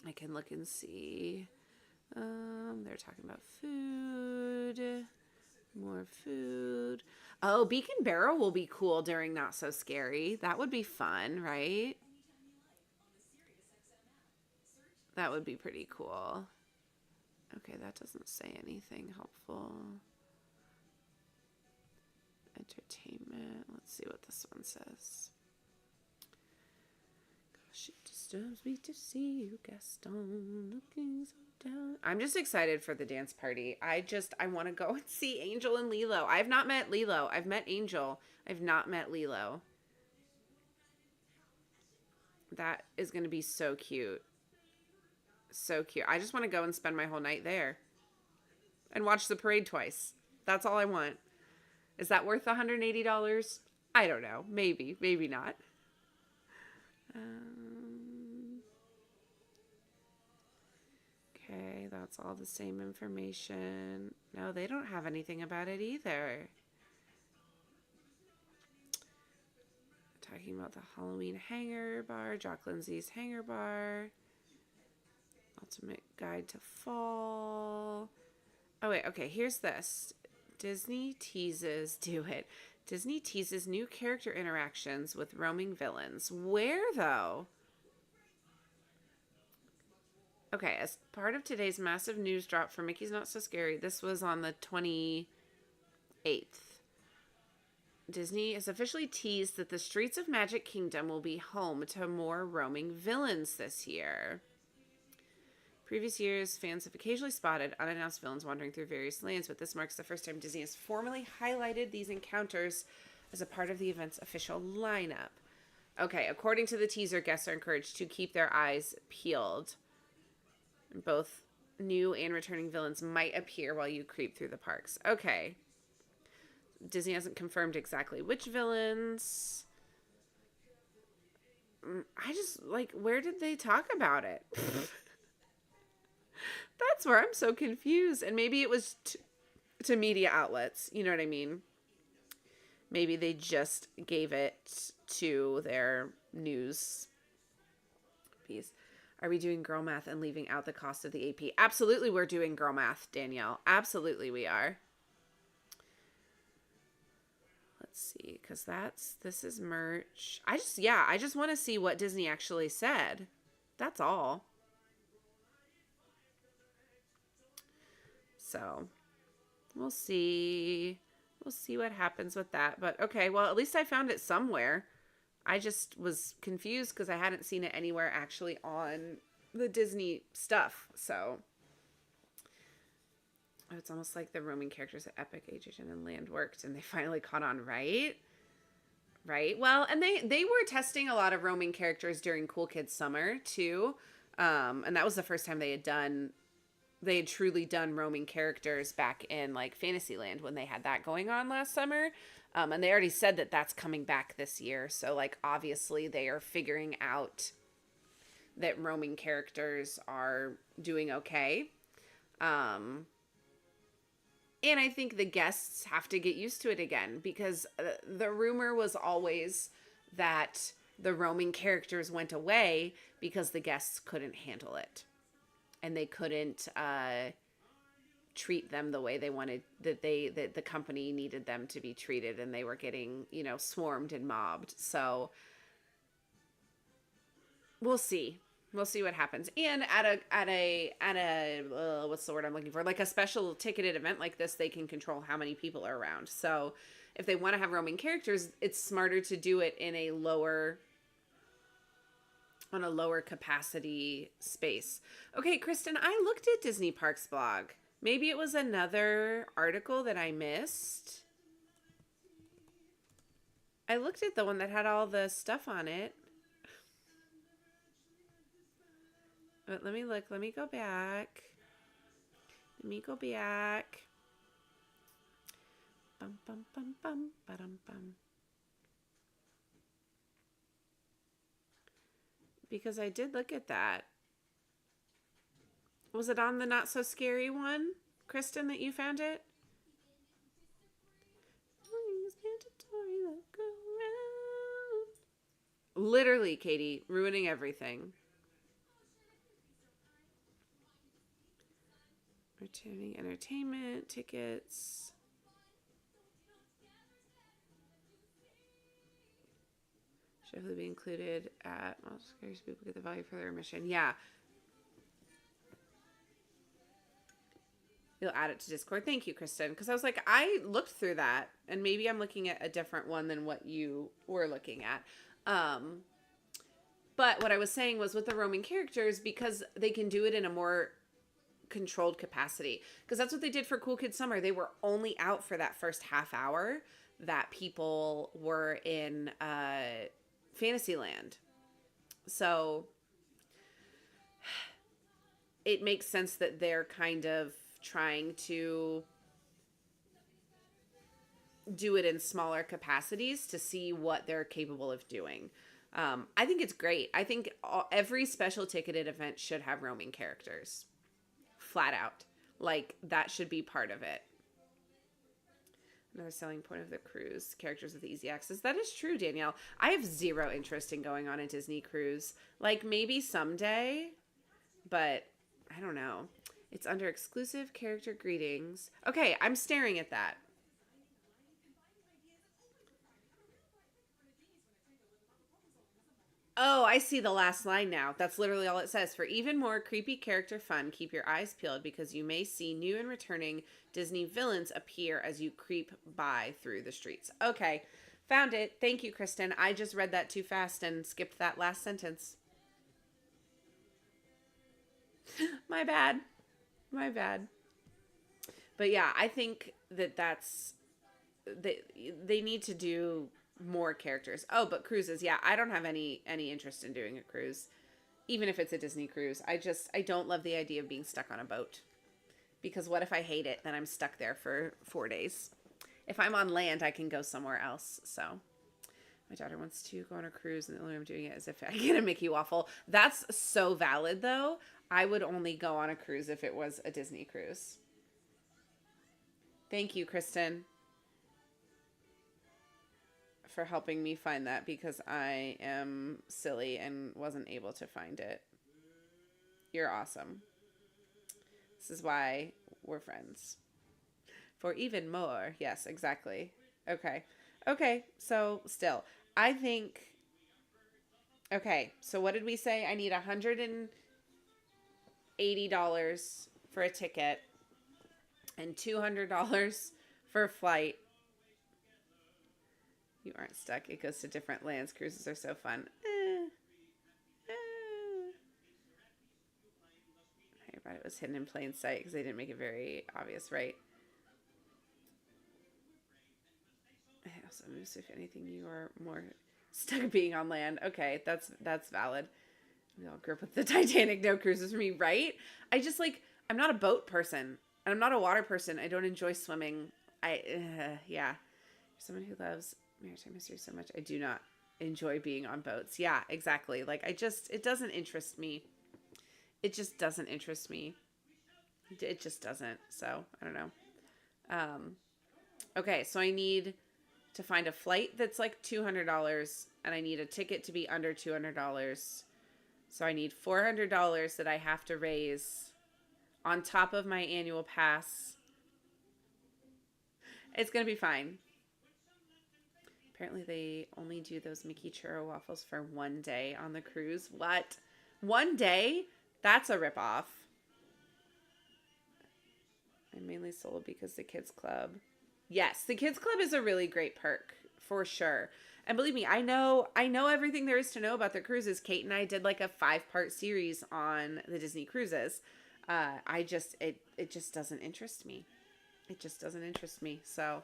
I can look and see. They're talking about food. More food. Oh, Beacon Barrel will be cool during Not So Scary. That would be fun, right? That would be pretty cool. Okay, that doesn't say anything helpful. Entertainment. Let's see what this one says. Gosh, it disturbs me to see you, Gaston, looking so down. I'm just excited for the dance party. I want to go and see Angel and Lilo. I've not met Lilo. I've met Angel. I've not met Lilo. That is going to be so cute. So cute. I just want to go and spend my whole night there and watch the parade twice. That's all I want. Is that worth $180? I don't know. Maybe. Maybe not. Okay, that's all the same information. No, they don't have anything about it either. Talking about the Halloween Hanger Bar, Jock Lindsay's Hanger Bar. Ultimate Guide to Fall. Oh, wait. Okay, here's this. Disney teases... Do it. Disney teases new character interactions with roaming villains. Where, though? Okay, as part of today's massive news drop for Mickey's Not So Scary, this was on the 28th. Disney has officially teased that the streets of Magic Kingdom will be home to more roaming villains this year. Previous years, fans have occasionally spotted unannounced villains wandering through various lands, but this marks the first time Disney has formally highlighted these encounters as a part of the event's official lineup. Okay, according to the teaser, guests are encouraged to keep their eyes peeled. Both new and returning villains might appear while you creep through the parks. Okay. Disney hasn't confirmed exactly which villains. I just, like, where did they talk about it? That's where I'm so confused. And maybe it was to media outlets. You know what I mean? Maybe they just gave it to their news piece. Are we doing girl math and leaving out the cost of the AP? Absolutely, we're doing girl math, Danielle. Absolutely, we are. Let's see, because this is merch. I just want to see what Disney actually said. That's all. So, we'll see. We'll see what happens with that. But okay, well, at least I found it somewhere. I just was confused because I hadn't seen it anywhere actually on the Disney stuff. So, it's almost like the roaming characters at Epic, HHN, and Land worked, and they finally caught on, right? Right. Well, and they were testing a lot of roaming characters during Cool Kids Summer too, and that was the first time they had truly done roaming characters back in like Fantasyland when they had that going on last summer. And they already said that that's coming back this year. So like, obviously they are figuring out that roaming characters are doing okay. And I think the guests have to get used to it again, because the rumor was always that the roaming characters went away because the guests couldn't handle it. And they couldn't treat them the way they wanted, that the company needed them to be treated, and they were getting, swarmed and mobbed. So we'll see. We'll see what happens. And at a what's the word I'm looking for? Like a special ticketed event like this, they can control how many people are around. So if they want to have roaming characters, it's smarter to do it in on a lower capacity space. Okay, Kristen, I looked at Disney Parks blog. Maybe it was another article that I missed. I looked at the one that had all the stuff on it. But let me look. Let me go back. Bum, bum, bum, bum, ba-dum, bum. Because I did look at that. Was it on the Not So Scary one, Kristen, that you found it? Literally, Katie, ruining everything. Returning entertainment tickets. Should definitely be included at most scares people get the value for their admission. Yeah. You'll add it to Discord. Thank you, Kristen. Because I was like, I looked through that, and maybe I'm looking at a different one than what you were looking at. But what I was saying was with the roaming characters, because they can do it in a more controlled capacity, because that's what they did for Cool Kids Summer. They were only out for that first half hour that people were in Fantasyland. So it makes sense that they're kind of trying to do it in smaller capacities to see what they're capable of doing. I think it's great. I think every special ticketed event should have roaming characters. Flat out. Like, that should be part of it. Another selling point of the cruise, characters with easy access. That is true, Danielle. I have zero interest in going on a Disney cruise. Like, maybe someday, but I don't know. It's under exclusive character greetings. Okay, I'm staring at that. Oh, I see the last line now. That's literally all it says. For even more creepy character fun, keep your eyes peeled because you may see new and returning Disney villains appear as you creep by through the streets. Okay, found it. Thank you, Kristen. I just read that too fast and skipped that last sentence. My bad. My bad. But yeah, I think that's they need to do more characters. Oh, but cruises. Yeah, I don't have any interest in doing a cruise, even if it's a Disney cruise. I don't love the idea of being stuck on a boat, because what if I hate it? Then I'm stuck there for 4 days. If I'm on land, I can go somewhere else. So my daughter wants to go on a cruise, and the only way I'm doing it is if I get a Mickey waffle. That's so valid, though. I would only go on a cruise if it was a Disney cruise. Thank you, Kristen, for helping me find that because I am silly and wasn't able to find it. You're awesome. This is why we're friends. For even more. Yes, exactly. Okay. Okay, so still, I think. Okay, so what did we say? I need $180 for a ticket and $200 for a flight. You aren't stuck. It goes to different lands. Cruises are so fun. I thought it was hidden in plain sight because they didn't make it very obvious, right? I also moves if anything you are more stuck being on land. Okay, that's valid. We all grew up with the Titanic, no cruises for me, right? I just like I'm not a boat person and I'm not a water person. I don't enjoy swimming. Yeah. Someone who loves maritime history so much, I do not enjoy being on boats. Yeah, exactly. Like it doesn't interest me. It just doesn't interest me. It just doesn't. So I don't know. Um, okay, so I need to find a flight that's like $200, and I need a ticket to be under $200. So I need $400 that I have to raise on top of my annual pass. It's gonna be fine. Apparently they only do those Mickey churro waffles for one day on the cruise. What? One day? That's a ripoff. I mainly sold because the kids club. Yes, the kids club is a really great perk for sure. And believe me, I know everything there is to know about the cruises. Kate and I did like a 5-part series on the Disney cruises. It just doesn't interest me. It just doesn't interest me. So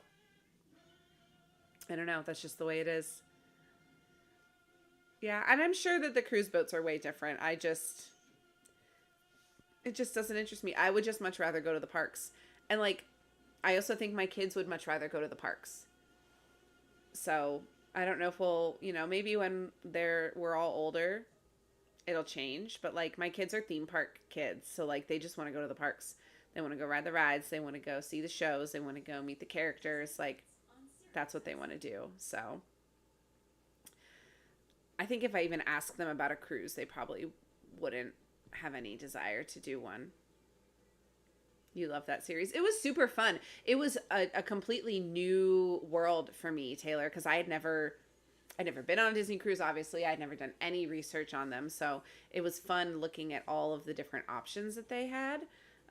I don't know. That's just the way it is. Yeah, and I'm sure that the cruise boats are way different. It just doesn't interest me. I would just much rather go to the parks. And like I also think my kids would much rather go to the parks. So I don't know if maybe when we're all older, it'll change. But like my kids are theme park kids, so like they just want to go to the parks. They want to go ride the rides. They want to go see the shows. They want to go meet the characters. Like that's what they want to do. So I think if I even asked them about a cruise, they probably wouldn't have any desire to do one. You love that series. It was super fun. It was a completely new world for me, Taylor, because I'd never been on a Disney cruise, obviously. I'd never done any research on them. So it was fun looking at all of the different options that they had.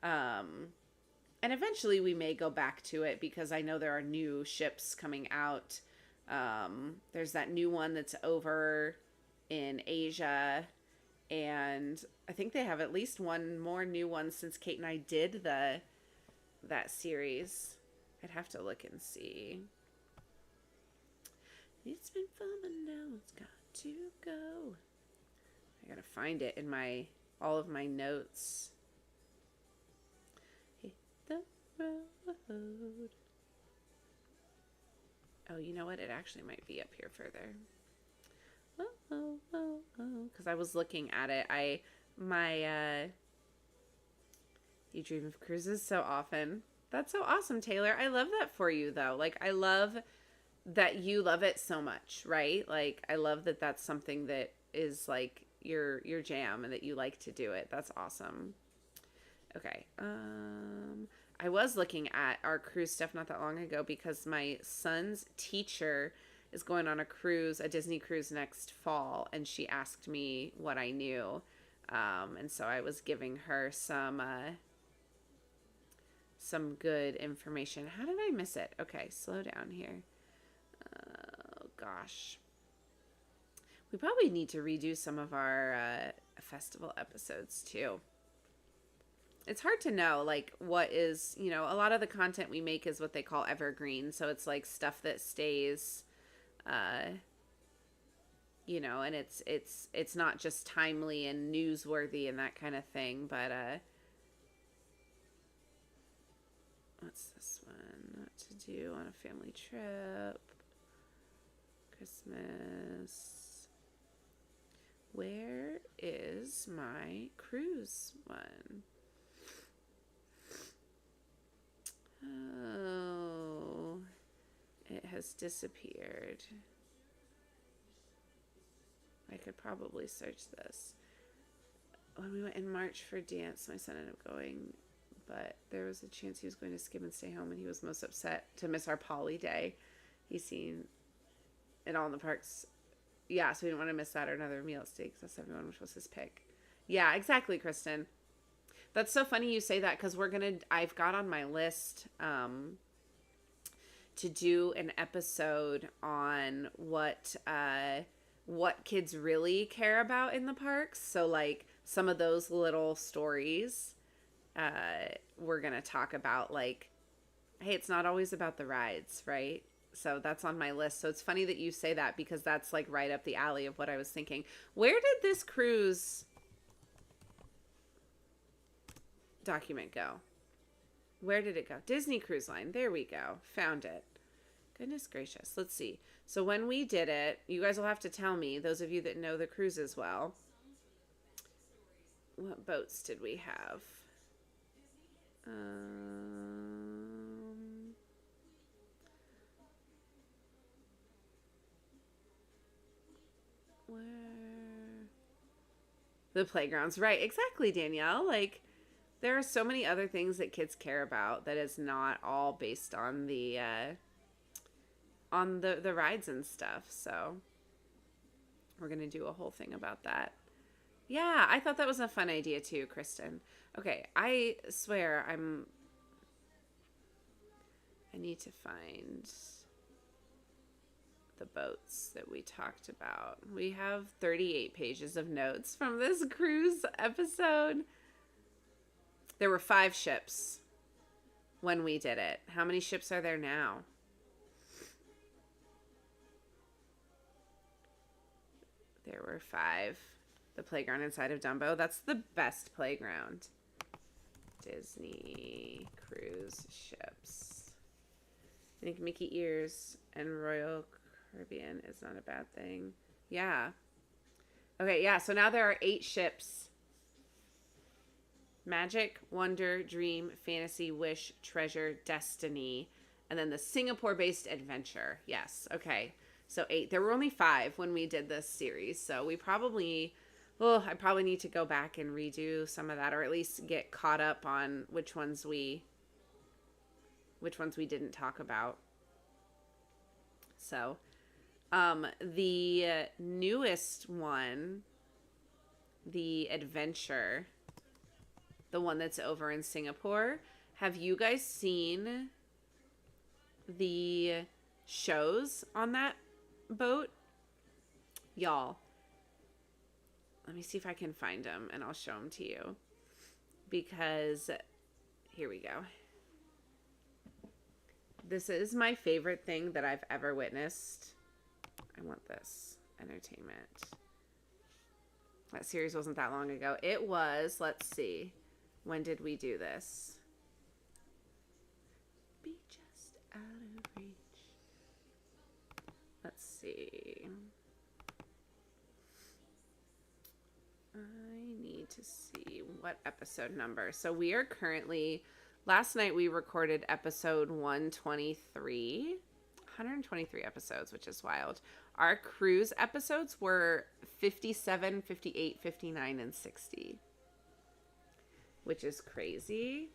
And eventually we may go back to it because I know there are new ships coming out. There's that new one that's over in Asia. And I think they have at least one more new one since Kate and I did that series. I'd have to look and see. It's been fun, but now it's got to go. I gotta find it in all of my notes. Hit the road. Oh, you know what? It actually might be up here further. Because I was looking at it. You dream of cruises so often. That's so awesome, Taylor. I love that for you, though. Like, I love that you love it so much, right? Like, I love that that's something that is like your jam and that you like to do it. That's awesome. Okay. I was looking at our cruise stuff not that long ago because my son's teacher is going on a Disney cruise next fall, and she asked me what I knew. And so I was giving her some good information. How did I miss it? Okay, slow down here. Oh, gosh. We probably need to redo some of our festival episodes, too. It's hard to know, like, what is, a lot of the content we make is what they call evergreen. So it's, like, stuff that stays, and it's not just timely and newsworthy and that kind of thing. But, what's this one? What to do on a family trip. Christmas. Where is my cruise one? Oh, it has disappeared. I could probably search this. When we went in March for dance, my son ended up going, but there was a chance he was going to skip and stay home, and he was most upset to miss our Poly Day. He's seen it all in the parks. Yeah, so we didn't want to miss that or another meal at Steaks. That's everyone, which was his pick. Yeah, exactly, Kristen. That's so funny you say that because I've got on my list to do an episode on what kids really care about in the parks. So like some of those little stories, we're going to talk about like, hey, it's not always about the rides, right? So that's on my list. So it's funny that you say that because that's like right up the alley of what I was thinking. Where did this cruise document go? Where did it go? Disney Cruise Line. There we go. Found it. Goodness gracious. Let's see. So when we did it, you guys will have to tell me, those of you that know the cruises well, what boats did we have? Where? The playgrounds. Right. Exactly, Danielle. Like, there are so many other things that kids care about that is not all based on the rides and stuff. So we're going to do a whole thing about that. Yeah, I thought that was a fun idea too, Kristen. Okay, I swear I need to find the boats that we talked about. We have 38 pages of notes from this cruise episode. There were 5 ships when we did it. How many ships are there now? There were 5. The playground inside of Dumbo. That's the best playground. Disney cruise ships. I think Mickey Ears and Royal Caribbean is not a bad thing. Yeah. Okay, yeah, so now there are 8 ships. Magic, Wonder, Dream, Fantasy, Wish, Treasure, Destiny, and then the Singapore-based Adventure. Yes, okay. So 8. There were only 5 when we did this series, so we probably... I probably need to go back and redo some of that, or at least get caught up on which ones we didn't talk about. So, the newest one, the Adventure, the one that's over in Singapore, have you guys seen the shows on that boat? Y'all, let me see if I can find them and I'll show them to you. Because, here we go. This is my favorite thing that I've ever witnessed. I want this. Entertainment. That series wasn't that long ago. It was, let's see. When did we do this? Be just out of reach. Let's see. I need to see what episode number. So we are currently, last night we recorded episode 123. 123 episodes, which is wild. Our cruise episodes were 57, 58, 59, and 60. Which is crazy.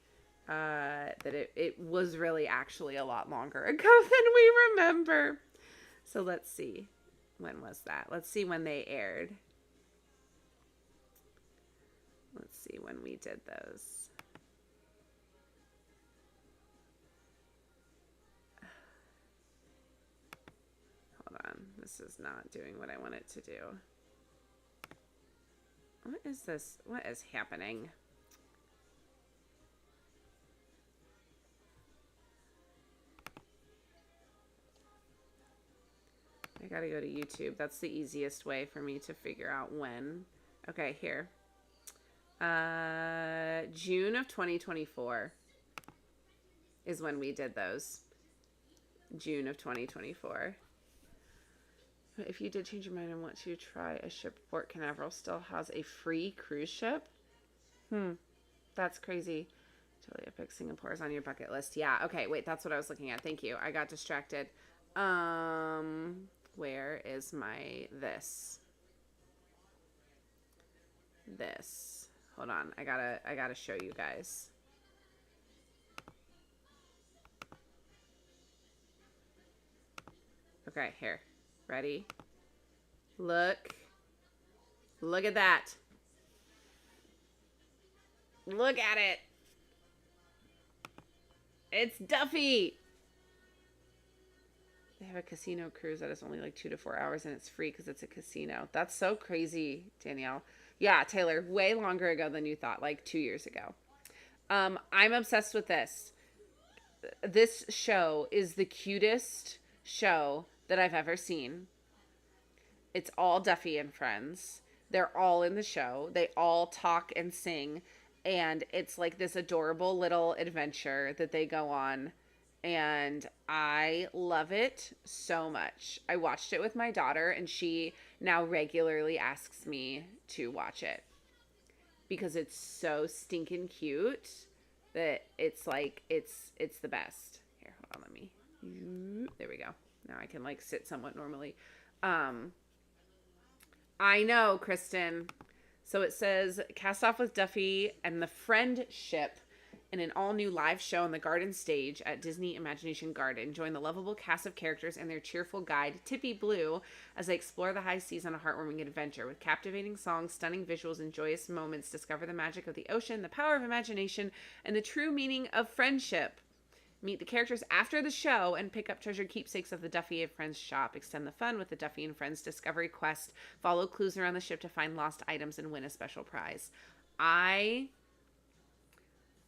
That it was really actually a lot longer ago than we remember. So let's see. When was that? Let's see when they aired. Let's see when we did those. Hold on. This is not doing what I want it to do. What is this? What is happening? I gotta go to YouTube. That's the easiest way for me to figure out when. Okay, here. June of 2024 is when we did those. June of 2024. If you did change your mind and want to try a ship, Port Canaveral still has a free cruise ship. That's crazy. Totally epic. Singapore is on your bucket list. Yeah. Okay. Wait, that's what I was looking at. Thank you. I got distracted. Where is my this? this. Hold on. I gotta show you guys. Okay, here. Ready? Look. Look at that. Look at it. It's Duffy. They have a casino cruise that is only like 2 to 4 hours and it's free because it's a casino. That's so crazy, Danielle. Yeah, Taylor, way longer ago than you thought, like 2 years ago. I'm obsessed with this. This show is the cutest show that I've ever seen. It's all Duffy and friends. They're all in the show. They all talk and sing. And it's like this adorable little adventure that they go on. And I love it so much. I watched it with my daughter, and she now regularly asks me to watch it because it's so stinking cute that it's like it's the best. Here, hold on, let me. There we go. Now I can like sit somewhat normally. I know, Kristen. So it says cast off with Duffy and the Friendship in an all-new live show on the Garden Stage at Disney Imagination Garden. Join the lovable cast of characters and their cheerful guide, Tippy Blue, as they explore the high seas on a heartwarming adventure. With captivating songs, stunning visuals, and joyous moments, discover the magic of the ocean, the power of imagination, and the true meaning of friendship. Meet the characters after the show and pick up treasured keepsakes of the Duffy and Friends shop. Extend the fun with the Duffy and Friends Discovery Quest. Follow clues around the ship to find lost items and win a special prize. I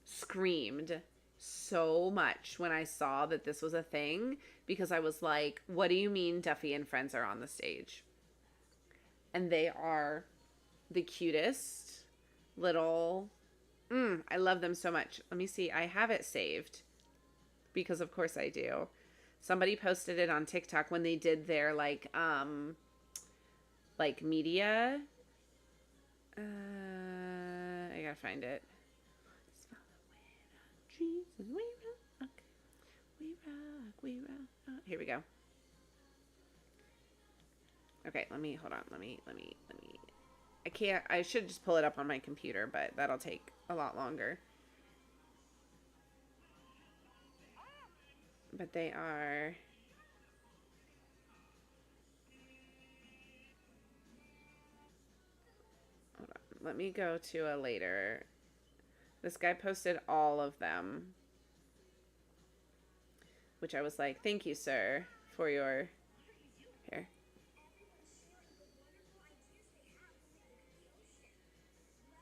screamed so much when I saw that this was a thing because I was like, what do you mean Duffy and Friends are on the stage? And they are the cutest little... I love them so much. Let me see. I have it saved. Because of course I do. Somebody posted it on TikTok when they did their like media. I gotta find it. We rock. Here we go. Okay, hold on. Let me. I can't. I should just pull it up on my computer, but that'll take a lot longer. But they are... Hold on. Let me go to a later... This guy posted all of them. Which I was like, thank you, sir, for your... Here.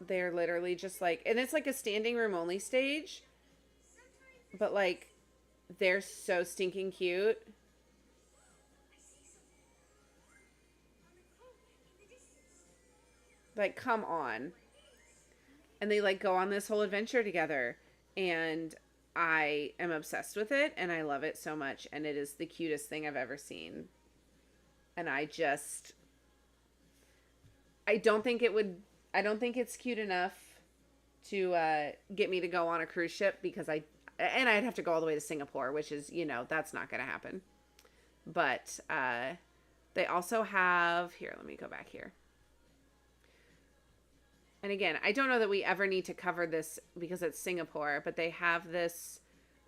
They're literally just like... And it's like a standing room only stage. But like... They're so stinking cute. Like, come on. And they, like, go on this whole adventure together. And I am obsessed with it. And I love it so much. And it is the cutest thing I've ever seen. And I don't think it's cute enough to get me to go on a cruise ship because and I'd have to go all the way to Singapore, which is, that's not going to happen. But they also have... Here, let me go back here. And again, I don't know that we ever need to cover this because it's Singapore, but they have this...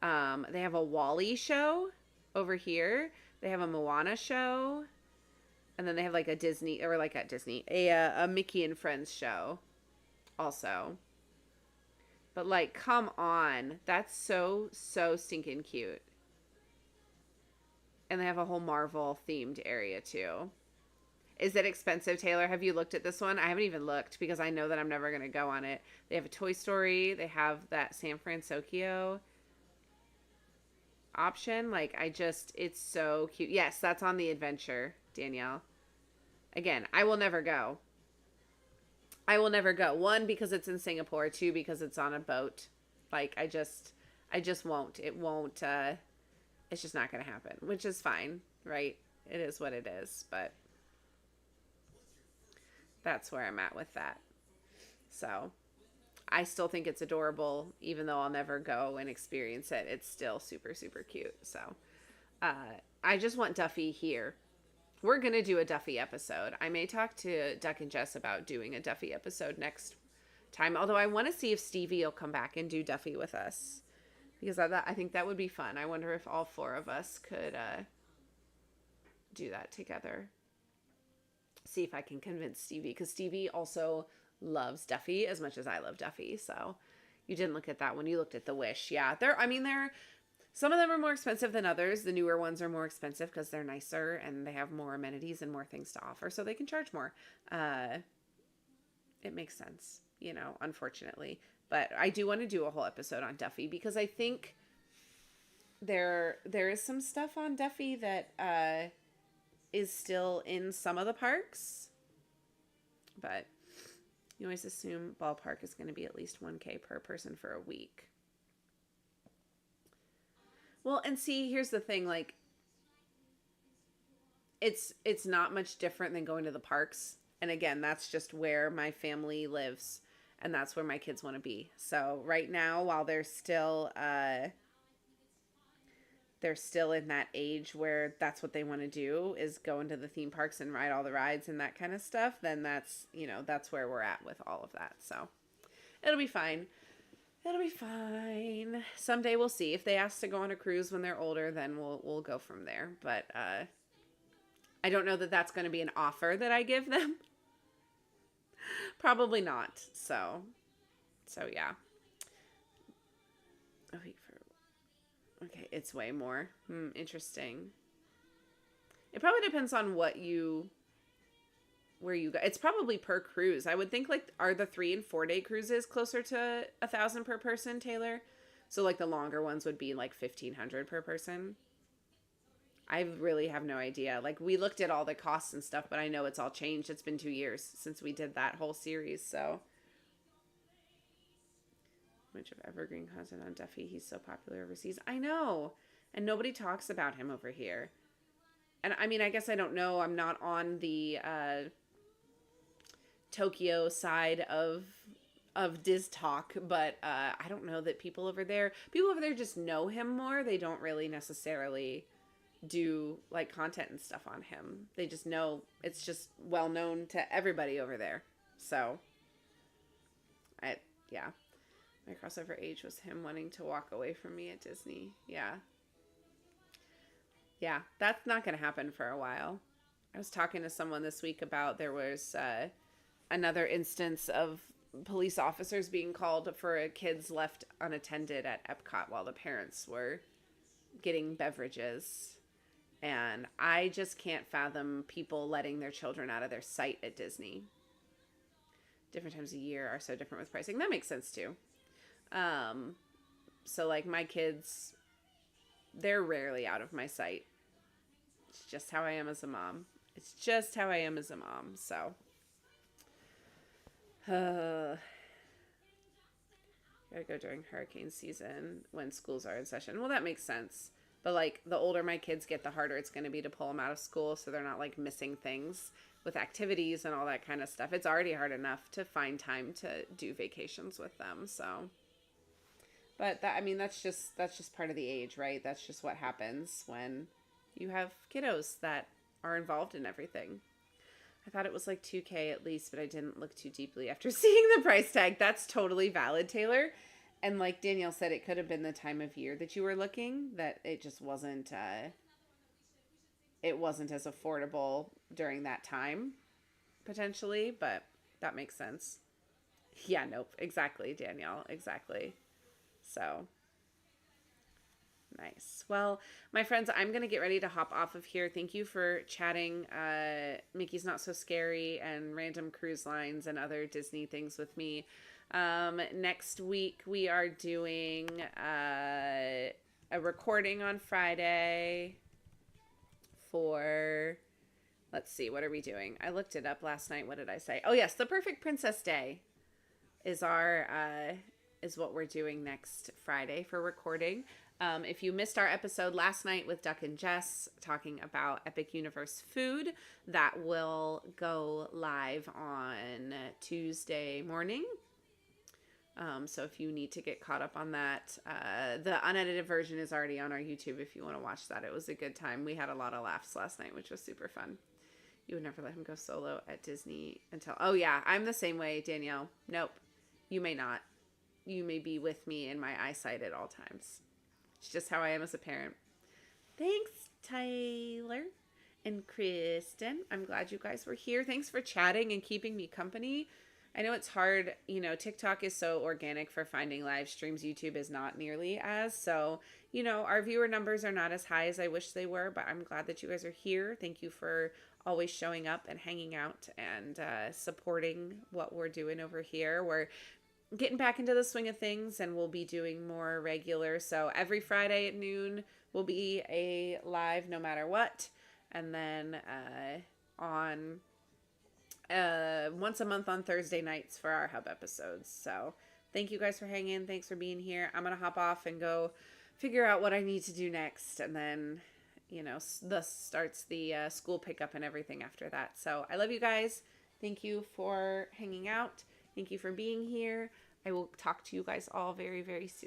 they have a WALL-E show over here. They have a Moana show. And then they have like a Disney... Or like a Disney... A Mickey and Friends show also. But, like, come on. That's so stinking cute. And they have a whole Marvel-themed area, too. Is it expensive, Taylor? Have you looked at this one? I haven't even looked because I know that I'm never going to go on it. They have a Toy Story. They have that San Francisco option. Like, it's so cute. Yes, that's on the adventure, Danielle. Again, I will never go. I will never go. 1, because it's in Singapore. 2, because it's on a boat. Like, I just won't. It won't, it's just not going to happen, which is fine, right? It is what it is, but that's where I'm at with that. So, I still think it's adorable, even though I'll never go and experience it. It's still super, super cute. So, I just want Duffy here. We're going to do a Duffy episode. I may talk to Duck and Jess about doing a Duffy episode next time. Although I want to see if Stevie will come back and do Duffy with us. Because I think that would be fun. I wonder if all four of us could do that together. See if I can convince Stevie. Because Stevie also loves Duffy as much as I love Duffy. So you didn't look at that one. You looked at the Wish. Yeah, they're some of them are more expensive than others. The newer ones are more expensive because they're nicer and they have more amenities and more things to offer, so they can charge more. It makes sense, unfortunately. But I do want to do a whole episode on Duffy because I think there is some stuff on Duffy that is still in some of the parks. But you always assume ballpark is going to be at least $1,000 per person for a week. Well, and see, here's the thing, like, it's not much different than going to the parks. And again, that's just where my family lives, and that's where my kids want to be. So right now, while they're still in that age where that's what they want to do, is go into the theme parks and ride all the rides and that kind of stuff, then that's where we're at with all of that. So it'll be fine. It'll be fine. Someday we'll see. If they ask to go on a cruise when they're older, then we'll go from there. But I don't know that that's going to be an offer that I give them. Probably not. So yeah. Okay, it's way more. Interesting. It probably depends on where you go. It's probably per cruise. I would think, like, are the 3 and 4 day cruises closer to $1,000 per person, Taylor? So like the longer ones would be like $1,500 per person. I really have no idea. Like, we looked at all the costs and stuff, but I know it's all changed. It's been 2 years since we did that whole series. So much of evergreen content on Duffy. He's so popular overseas. I know. And nobody talks about him over here. And I mean, I guess I don't know. I'm not on the Tokyo side of Diz Talk, but I don't know that people over there just know him more. They don't really necessarily do like content and stuff on him. They just know it's just well known to everybody over there. So yeah, my crossover age was him wanting to walk away from me at Disney. Yeah, that's not gonna happen for a while. I was talking to someone this week about there was another instance of police officers being called for kids left unattended at Epcot while the parents were getting beverages. And I just can't fathom people letting their children out of their sight at Disney. Different times of year are so different with pricing. That makes sense too. So like my kids, they're rarely out of my sight. It's just how I am as a mom. So gotta go during hurricane season when schools are in session. Well, that makes sense. But like the older my kids get, the harder it's going to be to pull them out of school, so they're not like missing things with activities and all that kind of stuff. It's already hard enough to find time to do vacations with them. So, but that's just part of the age, right? That's just what happens when you have kiddos that are involved in everything. I thought it was like $2,000 at least, but I didn't look too deeply after seeing the price tag. That's totally valid, Taylor. And like Danielle said, it could have been the time of year that you were looking, that it just wasn't, it wasn't as affordable during that time, potentially, but that makes sense. Yeah, nope. Exactly, Danielle. Exactly. So nice. Well, my friends, I'm going to get ready to hop off of here. Thank you for chatting Mickey's Not So Scary and random cruise lines and other Disney things with me. Next week we are doing a recording on Friday for, let's see, what are we doing? I looked it up last night. What did I say? Oh yes, the Perfect Princess Day is is what we're doing next Friday for recording. If you missed our episode last night with Duck and Jess talking about Epic Universe food, that will go live on Tuesday morning. So if you need to get caught up on that, the unedited version is already on our YouTube if you want to watch that. It was a good time. We had a lot of laughs last night, which was super fun. You would never let him go solo at Disney until. Oh, yeah. I'm the same way, Danielle. Nope. You may not. You may be with me in my eyesight at all times. It's just how I am as a parent. Thanks, Tyler and Kristen. I'm glad you guys were here. Thanks for chatting and keeping me company. I know it's hard. TikTok is so organic for finding live streams. YouTube is not nearly as. So, our viewer numbers are not as high as I wish they were, but I'm glad that you guys are here. Thank you for always showing up and hanging out and supporting what we're doing over here. We're getting back into the swing of things, and we'll be doing more regular. So every Friday at noon will be a live no matter what. And then on once a month on Thursday nights for our hub episodes. So thank you guys for hanging. Thanks for being here. I'm going to hop off and go figure out what I need to do next. And then, thus starts the school pickup and everything after that. So I love you guys. Thank you for hanging out. Thank you for being here. I will talk to you guys all very, very soon.